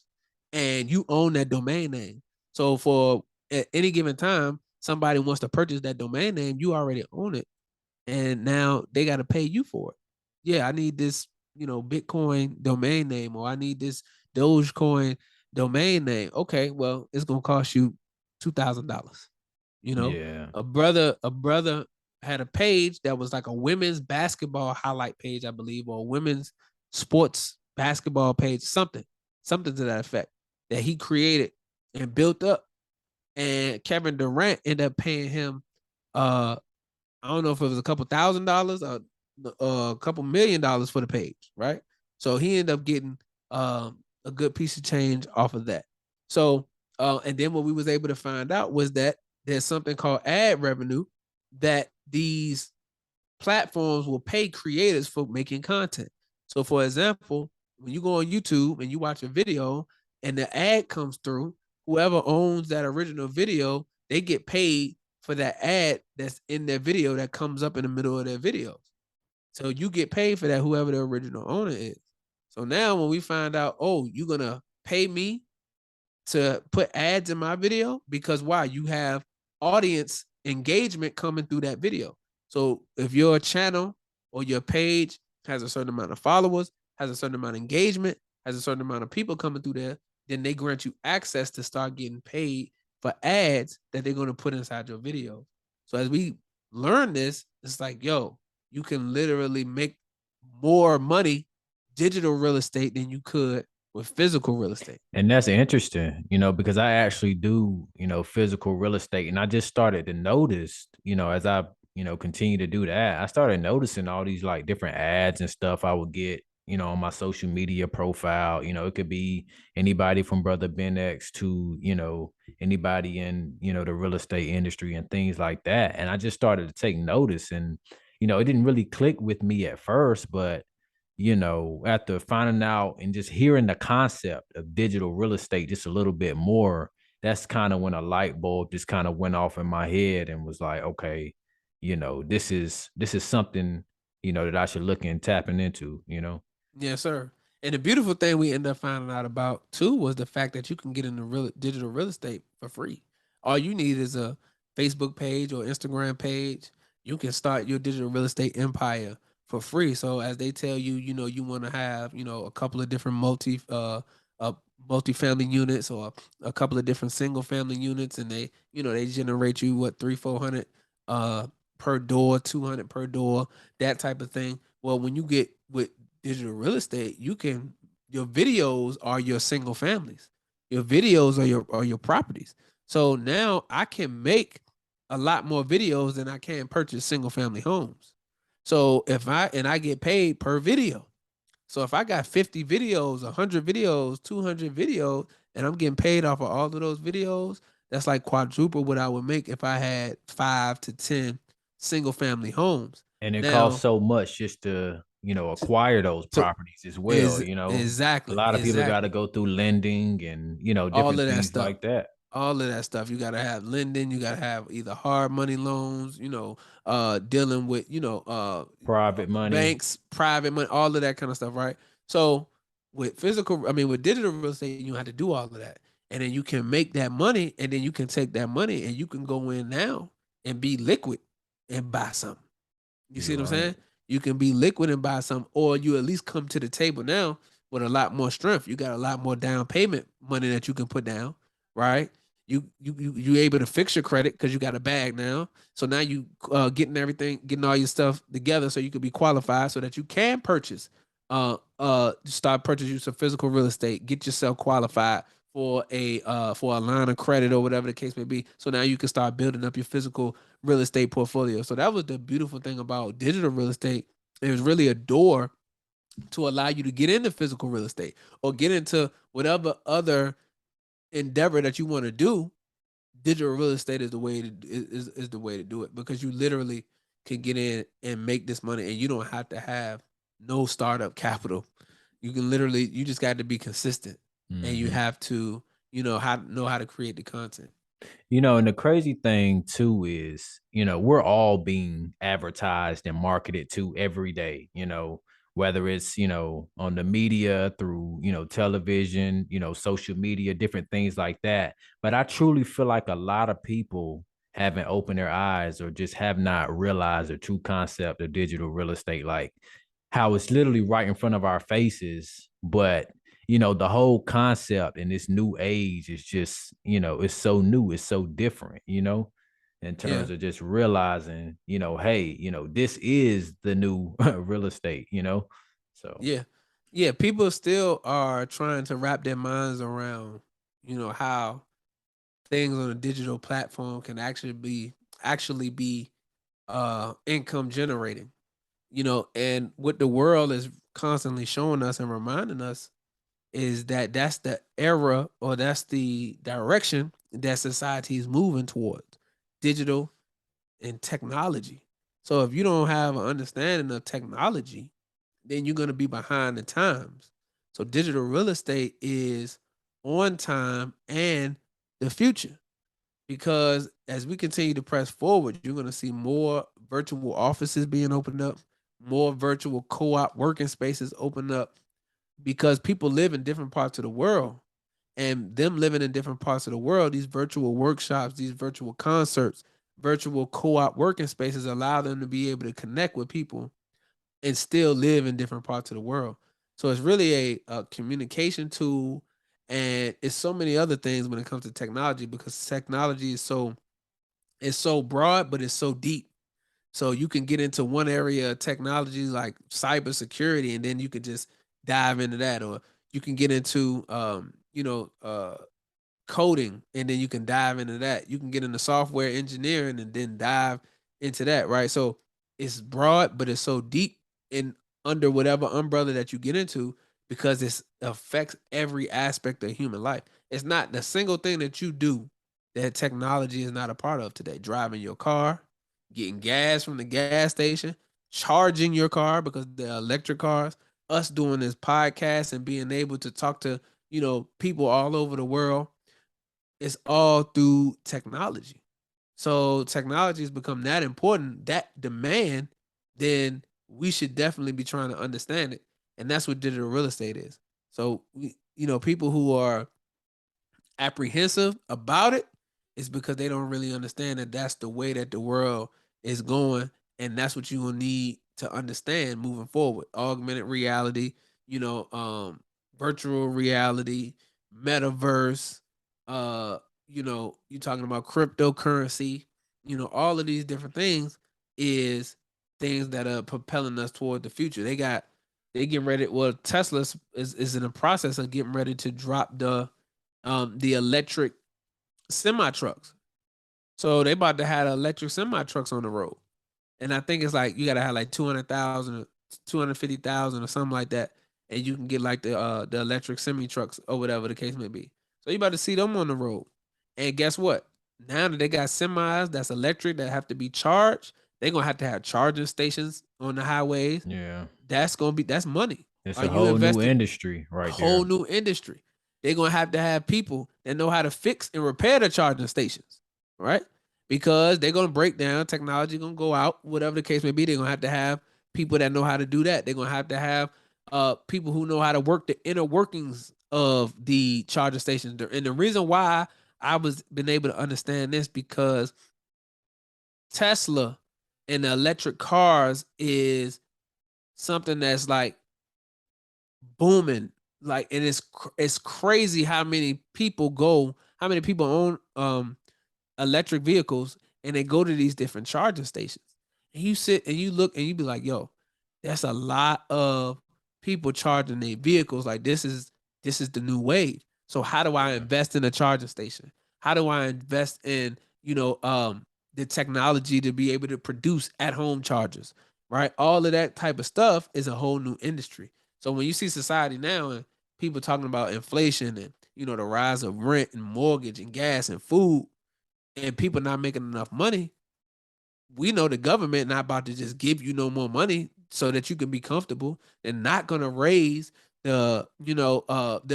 and you own that domain name. So for at any given time, somebody wants to purchase that domain name, you already own it. And now they got to pay you for it. Yeah, I need this, Bitcoin domain name, or I need this Dogecoin domain name. Okay, well, it's gonna cost you $2,000. Yeah. A brother had a page that was like a women's basketball highlight page, I believe, or a women's sports basketball page, something to that effect that he created and built up. And Kevin Durant ended up paying him, I don't know if it was a couple $1,000 or a couple $1,000,000 for the page, right? So he ended up getting a good piece of change off of that. So and then what we was able to find out was that there's something called ad revenue that these platforms will pay creators for making content. So for example, when you go on YouTube and you watch a video and the ad comes through, whoever owns that original video, they get paid for that ad that's in their video that comes up in the middle of their videos. So you get paid for that, whoever the original owner is. So now when we find out, oh, you're gonna pay me to put ads in my video, because why? You have audience engagement coming through that video. So if your channel or your page has a certain amount of followers, has a certain amount of engagement, has a certain amount of people coming through there, then they grant you access to start getting paid for ads that they're going to put inside your video. So as we learn this, it's like, yo, you can literally make more money digital real estate than you could with physical real estate. And that's interesting, because I actually do, physical real estate. And I just started to notice, as I, continue to do that, I started noticing all these like different ads and stuff I would get, on my social media profile. It could be anybody from Brother Ben X to, anybody in, the real estate industry and things like that. And I just started to take notice. And, it didn't really click with me at first, but after finding out and just hearing the concept of digital real estate just a little bit more, that's kind of when a light bulb just kind of went off in my head and was like, okay, this is something, that I should look and tapping into. Yes, sir. And the beautiful thing we ended up finding out about too was the fact that you can get into digital real estate for free. All you need is a Facebook page or Instagram page. You can start your digital real estate empire for free. So as they tell you, you want to have, a couple of different multi-family units, or a couple of different single family units, and they generate you what 300-400 per door, 200 per door, that type of thing. Well, when you get with digital real estate, your videos are your single families. Your videos are your properties. So now I can make a lot more videos than I can purchase single family homes. So I get paid per video. So if I got 50 videos, 100 videos, 200 videos, and I'm getting paid off of all of those videos, that's like quadruple what I would make if I had 5 to 10 single family homes. And it costs Now, so much just to, acquire those so properties as well. is A exactly, lot of people got to exactly. go through lending and, All different of that things stuff. like that. All of that stuff. You gotta have lending, you gotta have either hard money loans, dealing with, Private money. banks, private money, all of that kind of stuff, right? So with digital real estate, you don't have to do all of that. And then you can make that money, and then you can take that money and you can go in now and be liquid and buy something. You see You're what I'm right. saying? You can be liquid and buy some, or you at least come to the table now with a lot more strength. You got a lot more down payment money that you can put down, right? You able to fix your credit because you got a bag now. So now you getting all your stuff together so you can be qualified so that you can purchase, start purchasing some physical real estate, get yourself qualified for a line of credit or whatever the case may be. So now you can start building up your physical real estate portfolio. So that was the beautiful thing about digital real estate. It was really a door to allow you to get into physical real estate or get into whatever other endeavor that you want to do. Digital real estate is is the way to do it, because you literally can get in and make this money, and you don't have to have no startup capital. You can literally, you just got to be consistent, and you Hmm. have to, know how to create the content. And the crazy thing too is, we're all being advertised and marketed to every day, whether it's, on the media through, television, social media, different things like that. But I truly feel like a lot of people haven't opened their eyes or just have not realized the true concept of digital real estate, like how it's literally right in front of our faces, but the whole concept in this new age is just, it's so new, it's so different, in Yeah, terms of just realizing, hey, this is the new real estate, So, yeah, yeah. People still are trying to wrap their minds around, how things on a digital platform can actually be income generating. And what the world is constantly showing us and reminding us is that that's the era, or that's the direction that society is moving towards, digital and technology. So if you don't have an understanding of technology, then you're going to be behind the times. So digital real estate is on time and the future, because as we continue to press forward, you're going to see more virtual offices being opened up, more virtual co-op working spaces open up, because people live in different parts of the world, and them living in different parts of the world, these virtual workshops, these virtual concerts, virtual co-op working spaces allow them to be able to connect with people and still live in different parts of the world. So it's really a communication tool, and it's so many other things when it comes to technology, because technology is so broad, but it's so deep. So you can get into one area of technology like cybersecurity, and then you could just dive into that, or you can get into coding, and then you can dive into that. You can get into software engineering and then dive into that, right? So it's broad, but it's so deep in under whatever umbrella that you get into, because it affects every aspect of human life. It's not the single thing that you do that technology is not a part of today. Driving your car, getting gas from the gas station, charging your car because they're electric cars, us doing this podcast and being able to talk to, people all over the world. It's all through technology. So technology has become that important, that demand, then we should definitely be trying to understand it. And that's what digital real estate is. So people who are apprehensive about it is because they don't really understand that that's the way that the world is going, and that's what you will need to understand moving forward. Augmented reality, virtual reality, metaverse, you talking about cryptocurrency, all of these different things is things that are propelling us toward the future. They getting ready. Well, Tesla is in the process of getting ready to drop the electric semi trucks. So they about to have electric semi trucks on the road. And I think it's like you gotta have like 200,000, 250,000, or something like that. And you can get like the electric semi trucks or whatever the case may be. So you about to see them on the road. And guess what? Now that they got semis that's electric that have to be charged, they're gonna have to have charging stations on the highways. yeah, That's money. it's Are a you whole new investing? industry right Whole there. new industry. They're gonna have people that know how to fix and repair the charging stations, right? Because they're gonna break down, technology gonna go out, whatever the case may be. They're gonna have people that know how to do that. They're gonna have people who know how to work the inner workings of the charging stations. And the reason why I was been able to understand this, because Tesla and the electric cars is something that's like booming. Like, and it's crazy how many people own electric vehicles, and they go to these different charging stations. And you sit and you look and you be like, yo, that's a lot of people charging their vehicles. Like, this is the new wave. So how do I Yeah. invest in a charging station? How do I invest in, the technology to be able to produce at home chargers? Right? All of that type of stuff is a whole new industry. So when you see society now and people talking about inflation and, the rise of rent and mortgage and gas and food, and people not making enough money, we know the government not about to just give you no more money so that you can be comfortable. They're not going to raise the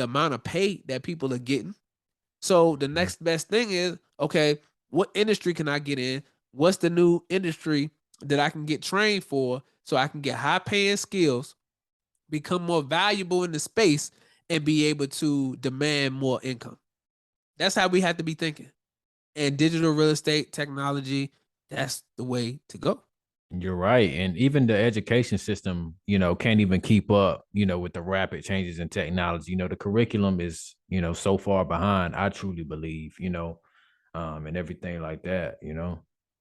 amount of pay that people are getting. So the Mhm. next best thing is, okay, what industry can I get in? What's the new industry that I can get trained for so I can get high paying skills, become more valuable in the space, and be able to demand more income? That's how we have to be thinking. And digital real estate technology, that's the way to go. You're right. And even the education system, can't even keep up, with the rapid changes in technology. The curriculum is, so far behind, I truly believe, and everything like that.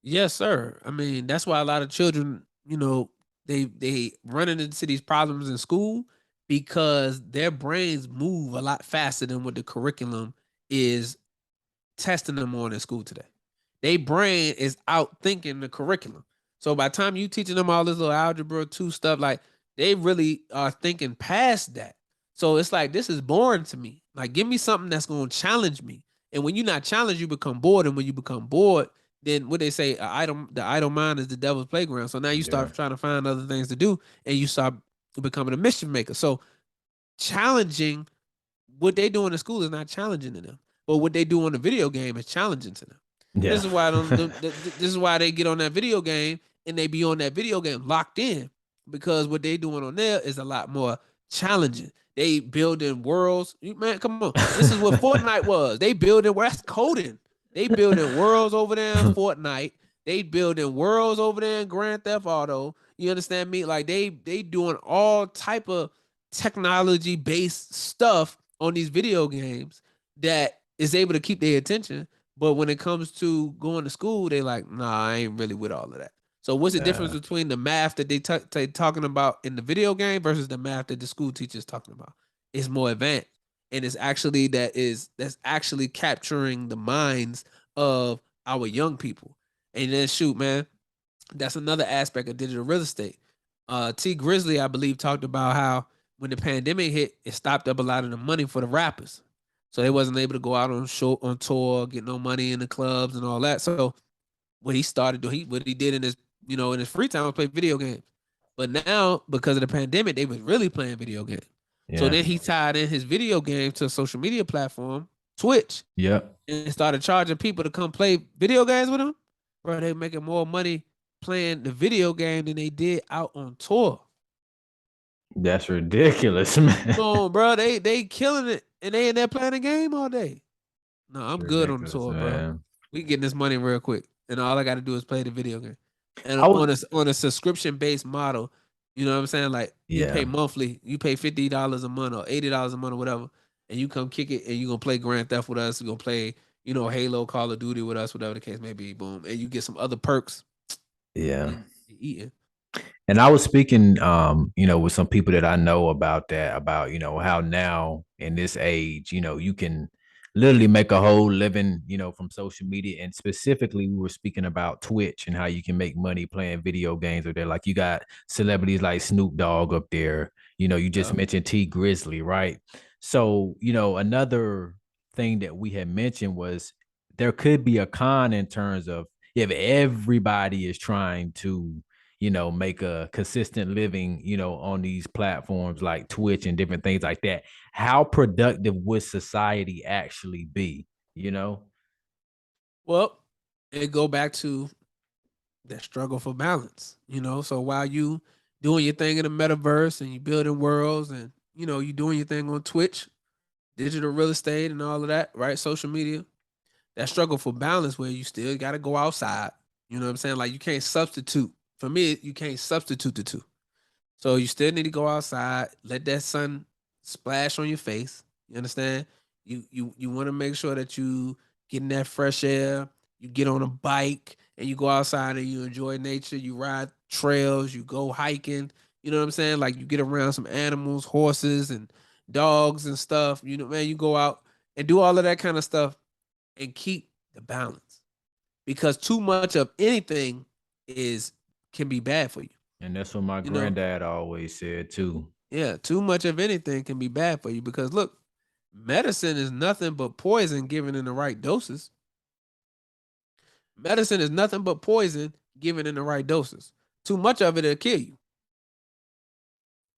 Yes, sir. I mean, that's why a lot of children, they running into these problems in school because their brains move a lot faster than what the curriculum is testing them on in school today. They brain is out thinking the curriculum. So by the time you teaching them all this little algebra two stuff, like they really are thinking past that. So it's like this is boring to me. Like give me something that's gonna challenge me. And when you're not challenged, you become bored. And when you become bored, then what they say, the idle mind is the devil's playground. So now you Yeah. start trying to find other things to do, and you start becoming a mischief maker. So challenging what they do in the school is not challenging to them, but what they do on the video game is challenging to them. Yeah. This is why I don't. This is why they get on that video game and they be on that video game locked in because what they doing on there is a lot more challenging. They building worlds. Man, come on. This is what Fortnite was. They building. Well, that's coding. They building worlds over there in Fortnite. They building worlds over there in Grand Theft Auto. You understand me? Like they doing all type of technology based stuff on these video games that is able to keep their attention. But when it comes to going to school, they like, nah, I ain't really with all of that. So what's the difference Yeah. between the math that they talking about in the video game versus the math that the school teacher's talking about? It's more advanced, and it's actually that's actually capturing the minds of our young people. And then shoot, man, that's another aspect of digital real estate. T Grizzly, I believe, talked about how when the pandemic hit, it stopped up a lot of the money for the rappers. So they wasn't able to go out on tour, get no money in the clubs and all that. So what he started doing, what he did in his in his free time was play video games. But now because of the pandemic, they was really playing video games. So Yeah. then he tied in his video game to a social media platform, Twitch, Yep. and started charging people to come play video games with him. Bro, they making more money playing the video game than they did out on tour. That's ridiculous, man. Come on, bro. They killing it and they in there playing the game all day. No, I'm good on the Ridiculous, tour, bro. man. We getting this money real quick. And all I gotta do is play the video game. And I on was a subscription based model, you know what I'm saying? Like you pay Yeah. monthly, you pay $50 a month or $80 a month or whatever, and you come kick it and you gonna play Grand Theft with us, you gonna play, Halo, Call of Duty with us, whatever the case may be, boom. And you get some other perks. Yeah. You eating. And I was speaking, with some people that I know about that, about, how now in this age, you can literally make a whole living, from social media. And specifically, we were speaking about Twitch and how you can make money playing video games. Or there, like you got celebrities like Snoop Dogg up there. You just Yeah. mentioned T Grizzly, right? So, another thing that we had mentioned was there could be a con in terms of if everybody is trying to make a consistent living, on these platforms like Twitch and different things like that, how productive would society actually be? Well, it go back to that struggle for balance, So while you doing your thing in the metaverse and you building worlds and you doing your thing on Twitch, digital real estate and all of that, right? Social media, that struggle for balance where you still got to go outside. You know what I'm saying? Like you can't substitute. For me, you can't substitute the two. So you still need to go outside, let that sun splash on your face. You understand? You want to make sure that you getting that fresh air. You get on a bike and you go outside and you enjoy nature. You ride trails. You go hiking. You know what I'm saying? Like you get around some animals, horses and dogs and stuff. Man, you go out and do all of that kind of stuff and keep the balance because too much of anything is can be bad for you. And that's what my You know, granddad always said too. yeah, too much of anything can be bad for you because look, medicine is nothing but poison given in the right doses. Medicine is nothing but poison given in the right doses. Too much of it will kill you.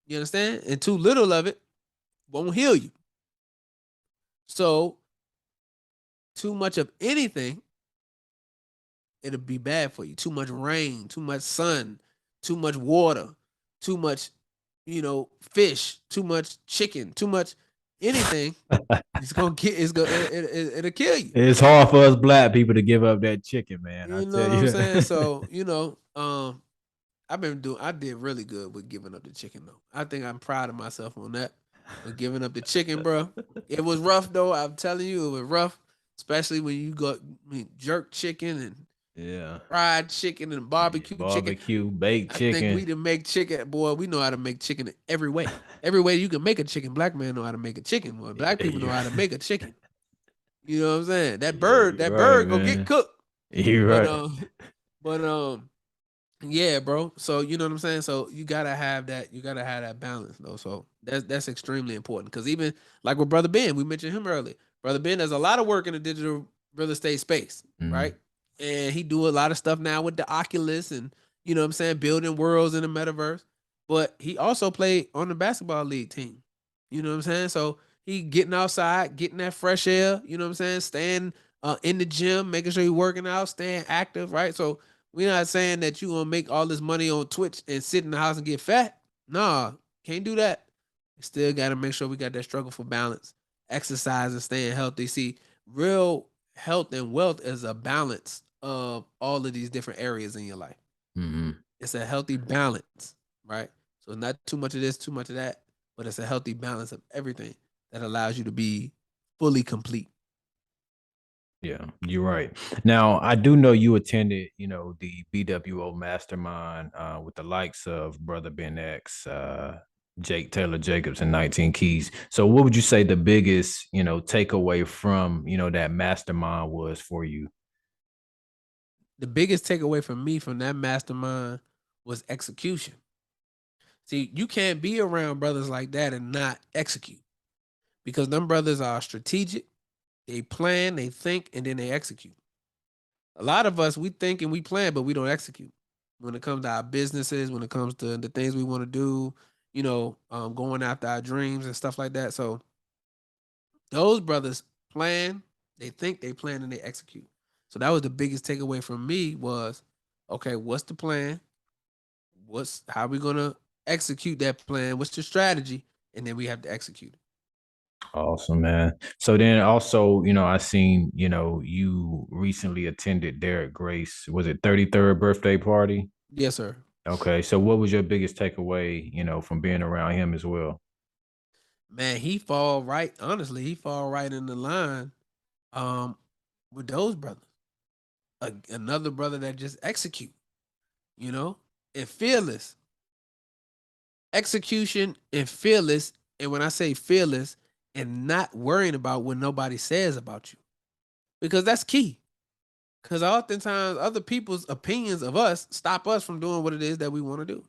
You understand? And too little of it won't heal you. So too much of anything, it'll be bad for you. Too much rain, too much sun, too much water, too much, fish, too much chicken, too much anything. It's gonna get. It'll kill you. It's hard for us black people to give up that chicken, man. I You know tell what I'm you. saying? So I did really good with giving up the chicken though. I think I'm proud of myself on that. With giving up the chicken, bro. It was rough though. I'm telling you, it was rough, especially when you got jerk chicken and Yeah. fried chicken and barbecue chicken. Barbecue, baked I think we chicken. done make chicken, boy. We know how to make chicken every way. Every way you can make a chicken. Black man know how to make a chicken. Boy. Black people know how to make a chicken. You know what I'm saying? That Yeah, bird, you're that right, bird go get man. cooked. You're But right. but yeah, bro. So you know what I'm saying? So you gotta have that, balance though. So that's extremely important. Cause even like with Brother Ben, we mentioned him earlier. Brother Ben does a lot of work in the digital real estate space, right? Mhm. And he do a lot of stuff now with the Oculus and you know what I'm saying, building worlds in the metaverse. But he also played on the basketball league team. You know what I'm saying? So he getting outside, getting that fresh air, you know what I'm saying? Staying in the gym, making sure he's working out, staying active, right? So we're not saying that you gonna make all this money on Twitch and sit in the house and get fat. Nah, can't do that. Still got to make sure we got that struggle for balance, exercise and staying healthy. See, real health and wealth is a balance of all of these different areas in your life. Mhm. It's a healthy balance, right? So not too much of this, too much of that, but it's a healthy balance of everything that allows you to be fully complete. Yeah, you're right. Now, I do know you attended, the BWO Mastermind with the likes of Brother Ben X, Jake Taylor Jacobs, and 19 Keys. So, what would you say the biggest, takeaway from, that mastermind was for you? The biggest takeaway from me from that mastermind was execution. See, you can't be around brothers like that and not execute because them brothers are strategic. They plan, they think, and then they execute. A lot of us, we think and we plan, but we don't execute. When it comes to our businesses, when it comes to the things we want to do, going after our dreams and stuff like that. So those brothers plan, they think, they plan, and they execute. So that was the biggest takeaway from me was, okay, what's the plan? What's how we gonna execute that plan? What's the strategy? And then we have to execute it. Awesome, man. So then also, I seen, you recently attended Derek Grace. Was it 33rd birthday party? Yes, sir. Okay. So what was your biggest takeaway, from being around him as well? Man, he fall right. Honestly, he fall right in the line um with those brothers. Another brother that just execute, you know, and fearless. Execution and fearless. And when I say fearless, and not worrying about what nobody says about you. Because that's key. Because oftentimes other people's opinions of us stop us from doing what it is that we want to do.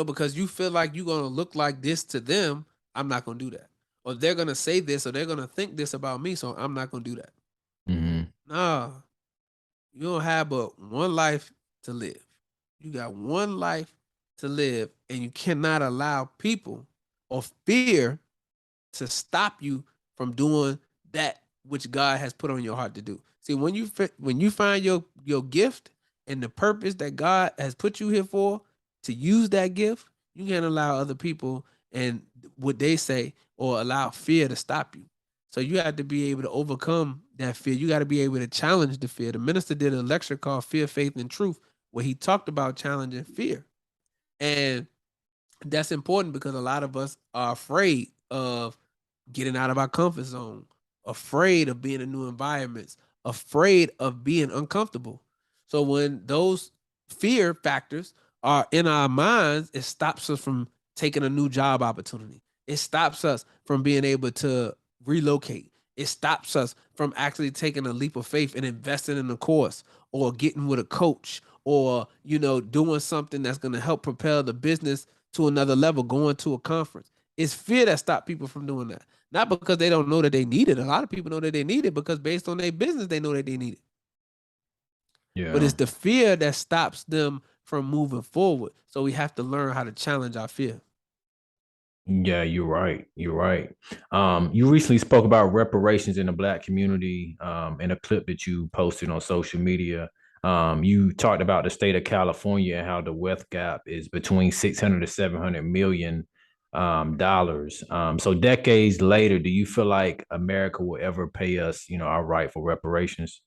Because you feel like you're gonna look like this to them, I'm not gonna do that. Or they're gonna say this, or they're gonna think this about me, so I'm not gonna do that. Hmm. Nah, you don't have but one life to live. You got one life to live, and you cannot allow people or fear to stop you from doing that which God has put on your heart to do. See, when you find your gift and the purpose that God has put you here for to use that gift, you can't allow other people and what they say or allow fear to stop you. So you have to be able to overcome that fear. You got to be able to challenge the fear. The minister did a lecture called Fear, Faith, and Truth, where he talked about challenging fear. And that's important because a lot of us are afraid of getting out of our comfort zone, afraid of being in new environments, afraid of being uncomfortable. So when those fear factors are in our minds, it stops us from taking a new job opportunity. It stops us from being able to relocate. It stops us from actually taking a leap of faith and investing in a course or getting with a coach or doing something that's going to help propel the business to another level, going to a conference. It's fear that stops people from doing that. Not because they don't know that they need it. A lot of people know that they need it because based on their business, they know that they need it. But Yeah. it's the fear that stops them from moving forward. So we have to learn how to challenge our fear. Yeah, you're right. You're right. You recently spoke about reparations in the Black community in a clip that you posted on social media. You talked about the state of California and how the wealth gap is between 600 to 700 million dollars. So decades later, do you feel like America will ever pay us, our rightful reparations?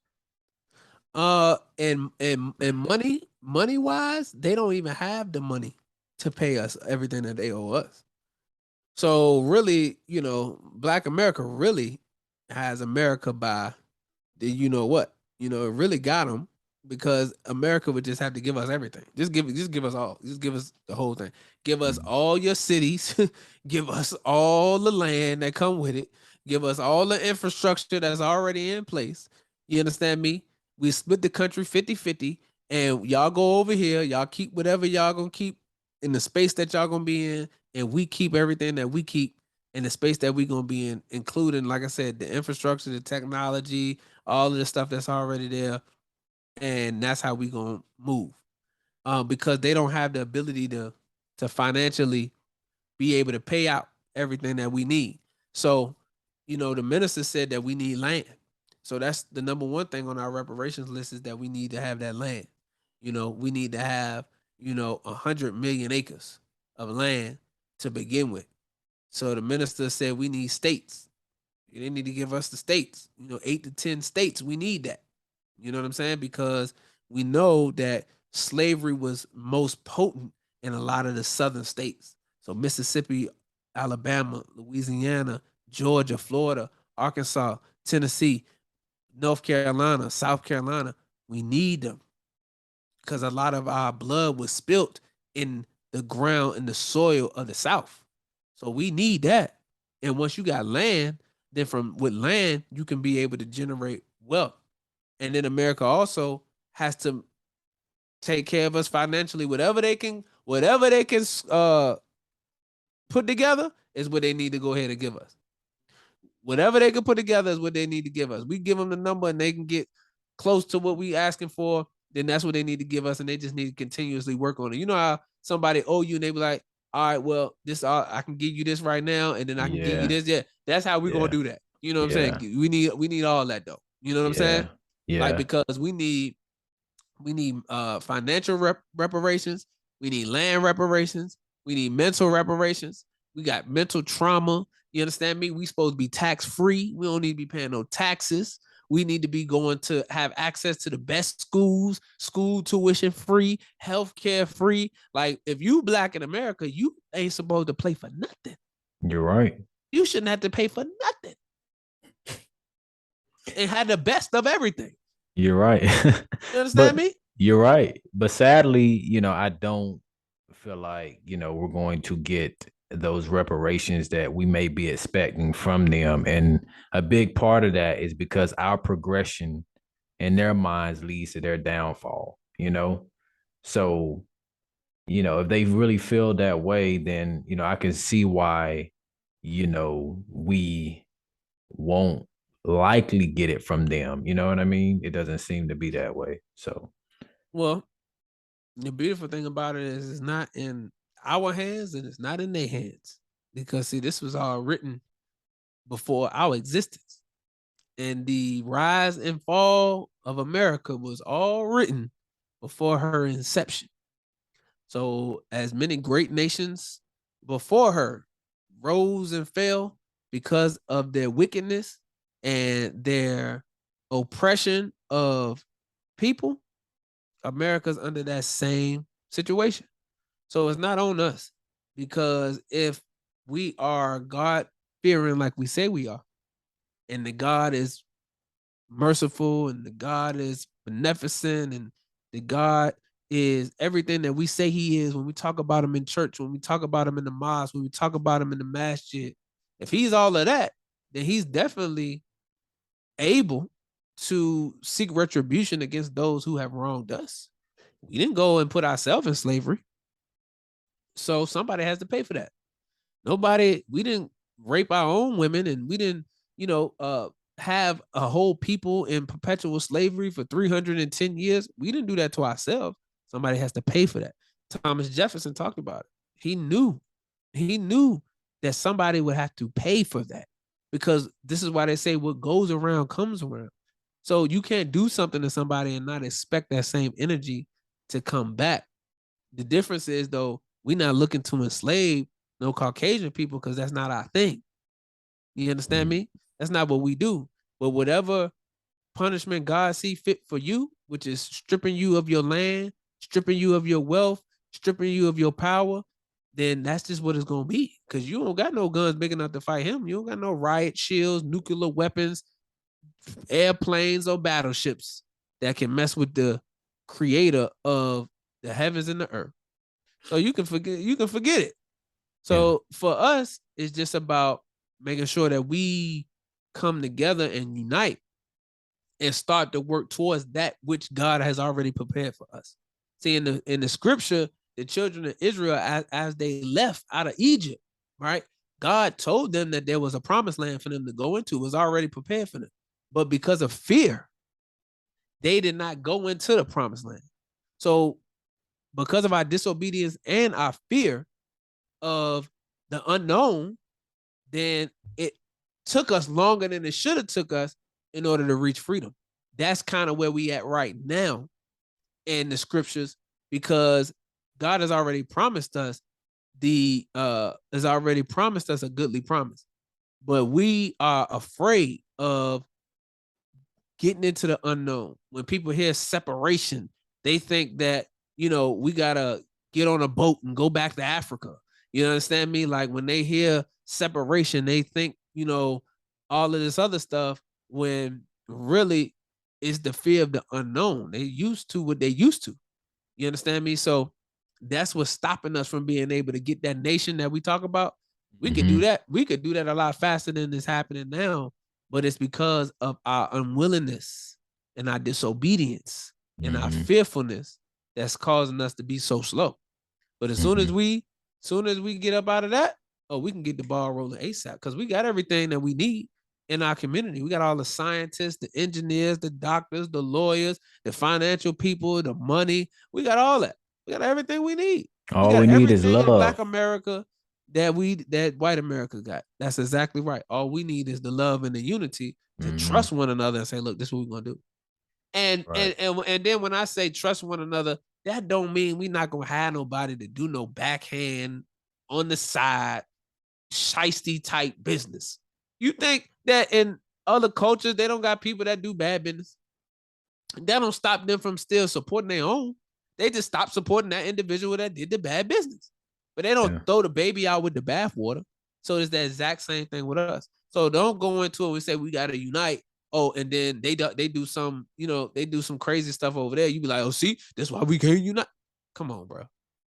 And money wise, they don't even have the money to pay us everything that they owe us. So really, Black America really has America by the you know what. It really got them because America would just have to give us everything. Just give us all. Just give us the whole thing. Give us all your cities. Give us all the land that come with it. Give us all the infrastructure that's already in place. You understand me? We split the country 50-50, and y'all go over here. Y'all keep whatever y'all gonna keep in the space that y'all gonna be in, and we keep everything that we keep in the space that we gonna be in, including, like I said, the infrastructure, the technology, all of the stuff that's already there, and that's how we gonna move. Because they don't have the ability to financially be able to pay out everything that we need. So, the minister said that we need land. So that's the number one thing on our reparations list is that we need to have that land. We need to have 100 million acres of land to begin with. So the minister said we need states. They need to give us the states, 8 to 10 states. We need that. You know what I'm saying? Because we know that slavery was most potent in a lot of the southern states. So Mississippi, Alabama, Louisiana, Georgia, Florida, Arkansas, Tennessee, North Carolina, South Carolina. We need them because a lot of our blood was spilt in the ground, in the soil of the South. So we need that. And once you got land, then with land, you can be able to generate wealth. And then America also has to take care of us financially. Whatever they can put together is what they need to go ahead and give us. Whatever they can put together is what they need to give us. We give them the number and they can get close to what we asking for, then that's what they need to give us, and they just need to continuously work on it. You know how somebody owe you and they be like, all right, well, this I can give you this right now, and then I can give you Yeah, this. Yeah, that's how we're gonna yeah, do that. You know what I'm saying? yeah, We need all that though. You know what I'm saying? yeah, Like yeah. because we need financial reparations, we need land reparations, we need mental reparations, we got mental trauma. You understand me? We supposed to be tax free. We don't need to be paying no taxes. We need to be going to have access to the best schools, school tuition free, healthcare free. Like if you Black in America, you ain't supposed to pay for nothing. You're right. You shouldn't have to pay for nothing and have the best of everything. You're right. You understand But me? you're right. But sadly, I don't feel like, we're going to get those reparations that we may be expecting from them. And a big part of that is because our progression in their minds leads to their downfall. So, if they really feel that way, then, I can see why, we won't likely get it from them. You know what I mean? It doesn't seem to be that way. So, Well, the beautiful thing about it is it's not in our hands and it's not in their hands. Because see, this was all written before our existence. And the rise and fall of America was all written before her inception. So as many great nations before her rose and fell because of their wickedness and their oppression of people, America's under that same situation. So it's not on us because if we are God fearing like we say we are, and the God is merciful and the God is beneficent and the God is everything that we say he is when we talk about him in church, when we talk about him in the mosque, when we talk about him in the masjid, if he's all of that, then he's definitely able to seek retribution against those who have wronged us. We didn't go and put ourselves in slavery. So somebody has to pay for that. We didn't rape our own women and we didn't, have a whole people in perpetual slavery for 310 years. We didn't do that to ourselves. Somebody has to pay for that. Thomas Jefferson talked about it. He knew that somebody would have to pay for that, because this is why they say what goes around comes around. So you can't do something to somebody and not expect that same energy to come back. The difference is, though, we're not looking to enslave no Caucasian people, because that's not our thing. You understand me? That's not what we do. But whatever punishment God see fit for you, which is stripping you of your land, stripping you of your wealth, stripping you of your power, then that's just what it's gonna be. Because you don't got no guns big enough to fight him. You don't got no riot shields, nuclear weapons, airplanes, or battleships that can mess with the creator of the heavens and the earth. So you can forget it. So for us, it's just about making sure that we come together and unite and start to work towards that which God has already prepared for us. See, in the scripture, the children of Israel, as they left out of Egypt, right? God told them that there was a promised land for them to go into. It was already prepared for them. But because of fear, they did not go into the promised land. So because of our disobedience and our fear of the unknown, then it took us longer than it should have took us in order to reach freedom. That's kind of where we at right now in the scriptures, because God has already promised us a goodly promise. But we are afraid of getting into the unknown. When people hear separation, they think that, we gotta get on a boat and go back to Africa. You understand me? Like when they hear separation, they think, all of this other stuff, when really it's the fear of the unknown. They used to what they used to. You understand me? So that's what's stopping us from being able to get that nation that we talk about. We could do that. We could do that a lot faster than it's happening now, but it's because of our unwillingness and our disobedience and our fearfulness that's causing us to be so slow. But as soon as we get up out of that, we can get the ball rolling ASAP, because we got everything that we need in our community. We got all the scientists, the engineers, the doctors, the lawyers, the financial people, the money. We got all that. We got everything we need. All we need is love. In Black America that white America got. That's exactly right. All we need is the love and the unity to trust one another and say, look, this is what we're gonna do. And then when I say trust one another, that don't mean we not gonna have nobody to do no backhand on the side, shiesty type business. You think that in other cultures they don't got people that do bad business? That don't stop them from still supporting their own. They just stop supporting that individual that did the bad business. But they don't throw the baby out with the bathwater. So it's the exact same thing with us. So don't go into it and say we gotta unite. Oh, and then they do some, they do some crazy stuff over there. You be like, oh, see, that's why we can't unite. Come on, bro.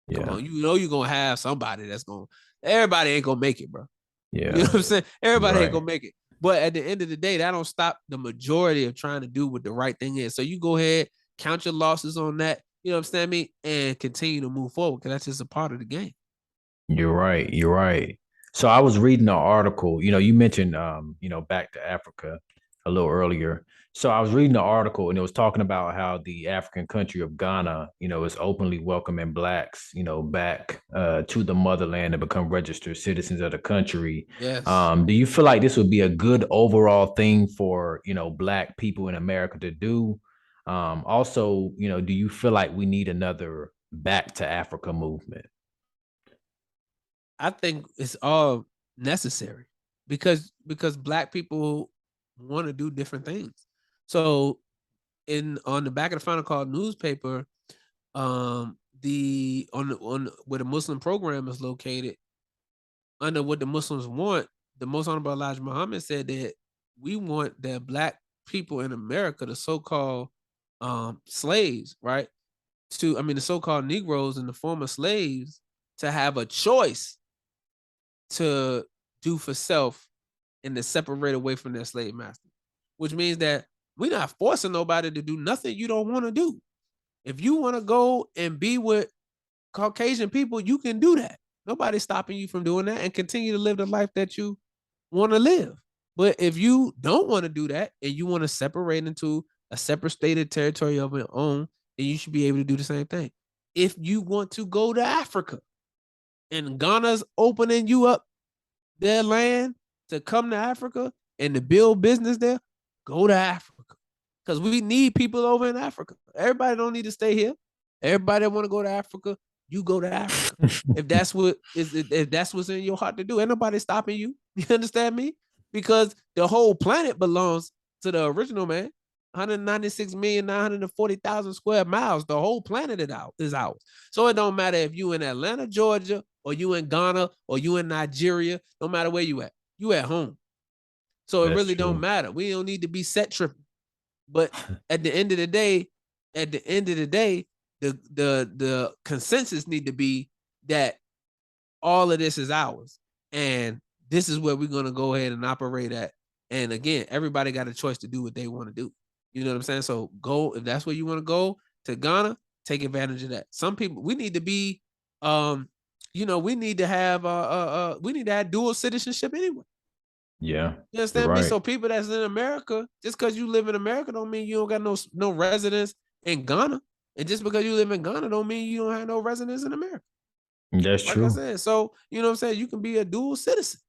Yeah. Come on. You're gonna have somebody that's gonna. Everybody ain't gonna make it, bro. Yeah. You know what I'm saying? Everybody ain't gonna make it. But at the end of the day, that don't stop the majority of trying to do what the right thing is. So you go ahead, count your losses on that. You know what I'm saying? Me, and continue to move forward, because that's just a part of the game. You're right. So I was reading an article. You mentioned back to Africa a little earlier. So I was reading the article, and it was talking about how the African country of Ghana, is openly welcoming blacks, back to the motherland and become registered citizens of the country. Yes. Do you feel like this would be a good overall thing for, black people in America to do? Also, do you feel like we need another Back to Africa movement? I think it's all necessary because black people want to do different things. So on the back of the Final Call newspaper, on where the Muslim program is located, under what the Muslims want, the Most Honorable Elijah Muhammad said that we want that black people in America, the so-called slaves, right? The so-called Negroes and the former slaves, to have a choice to do for self and to separate away from their slave master, which means that we're not forcing nobody to do nothing you don't want to do. If you want to go and be with Caucasian people, you can do that. Nobody's stopping you from doing that, and continue to live the life that you want to live. But if you don't want to do that and you want to separate into a separate state of territory of your own, then you should be able to do the same thing. If you want to go to Africa and Ghana's opening you up their land to come to Africa and to build business there, go to Africa. Because we need people over in Africa. Everybody don't need to stay here. Everybody that want to go to Africa, you go to Africa. If that's what's in your heart to do, ain't nobody stopping you. You understand me? Because the whole planet belongs to the original man. 196,940,000 square miles. The whole planet is ours. So it don't matter if you in Atlanta, Georgia, or you in Ghana, or you in Nigeria. No matter where you at home. So it really don't matter. We don't need to be set tripping. But at the end of the day, the consensus need to be that all of this is ours, and this is where we're gonna go ahead and operate at. And again, everybody got a choice to do what they want to do. You know what I'm saying? So go, if that's where you want to go to Ghana, take advantage of that. Some people, we need to be, we need to have dual citizenship anyway. Yeah. You understand me? So people that's in America, just because you live in America don't mean you don't got no residence in Ghana. And just because you live in Ghana don't mean you don't have no residence in America. That's true. Like I said, so you know what I'm saying? You can be a dual citizen.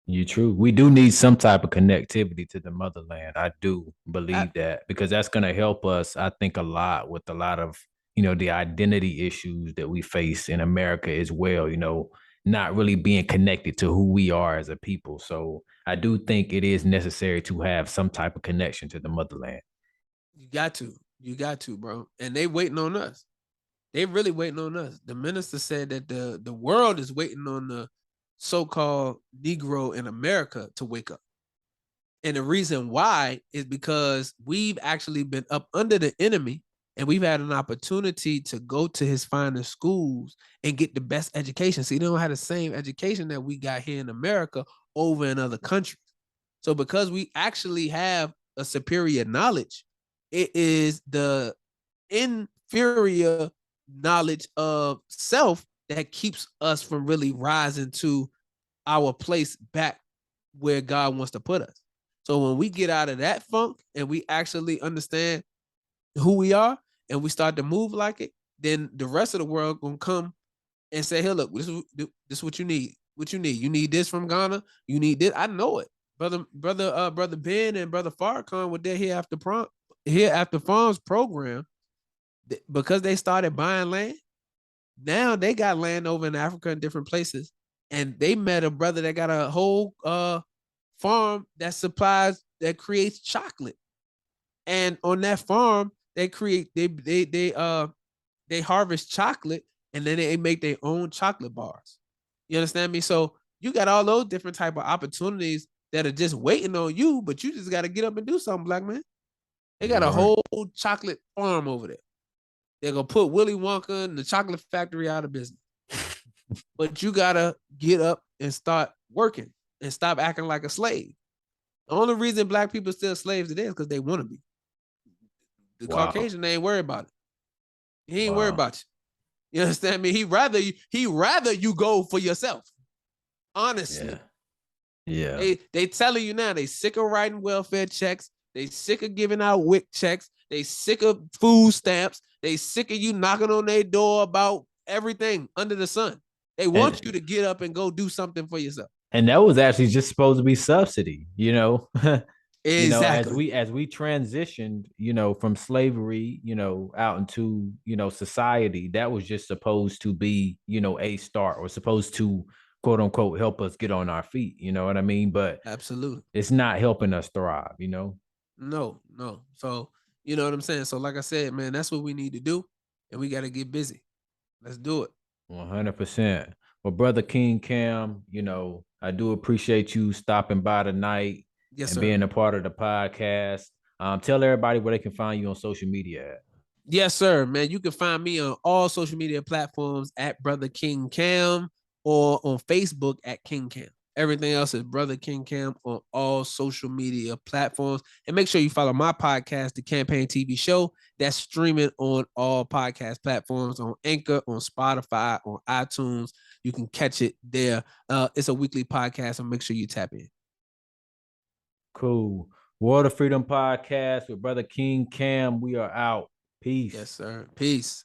You're true. We do need some type of connectivity to the motherland. I do believe that, because that's going to help us, I think, a lot with a lot of, the identity issues that we face in America as well, not really being connected to who we are as a people. So I do think it is necessary to have some type of connection to the motherland. You got to, bro. And they waiting on us. They really waiting on us. The minister said that the world is waiting on the so-called Negro in America to wake up. And the reason why is because we've actually been up under the enemy, and we've had an opportunity to go to his finest schools and get the best education. So they don't have the same education that we got here in America over in other countries. So because we actually have a superior knowledge, it is the inferior knowledge of self that keeps us from really rising to our place back where God wants to put us. So when we get out of that funk and we actually understand who we are and we start to move like it, then the rest of the world gonna come and say, hey, look, this is what you need. What you need. You need this from Ghana. You need this. I know it. Brother Ben and Brother Farrakhan were there here after Farms program, because they started buying land. Now they got land over in Africa in different places. And they met a brother that got a whole farm that creates chocolate. And on that farm, they harvest chocolate, and then they make their own chocolate bars. You understand me? So you got all those different type of opportunities that are just waiting on you, but you just got to get up and do something, black man. They got a whole chocolate farm over there. They're going to put Willy Wonka and the chocolate factory out of business. But you got to get up and start working and stop acting like a slave. The only reason black people still slaves today is because they want to be. The Caucasian, they ain't worried about it. He ain't worried about you. You understand me? He rather you go for yourself. Honestly. Yeah. They telling you now they sick of writing welfare checks. They sick of giving out WIC checks. They sick of food stamps. They sick of you knocking on their door about everything under the sun. They want you to get up and go do something for yourself. And that was actually just supposed to be subsidy, Exactly. As we transitioned, from slavery, out into, society, that was just supposed to be, a start, or supposed to, quote unquote, help us get on our feet. You know what I mean? But absolutely, it's not helping us thrive, No. So, you know what I'm saying? So like I said, man, that's what we need to do. And we got to get busy. Let's do it. 100%. Well, brother King Cam, I do appreciate you stopping by tonight. Yes, and sir. Being a part of the podcast. Tell everybody where they can find you on social media at. Yes, sir, man. You can find me on all social media platforms at Brother King Cam, or on Facebook at King Cam. Everything else is Brother King Cam on all social media platforms. And make sure you follow my podcast, the Campaign TV Show. That's streaming on all podcast platforms, on Anchor, on Spotify, on iTunes. You can catch it there. It's a weekly podcast, so make sure you tap in. Cool. World of Freedom Podcast with Brother King Cam. We are out. Peace. Yes, sir. Peace.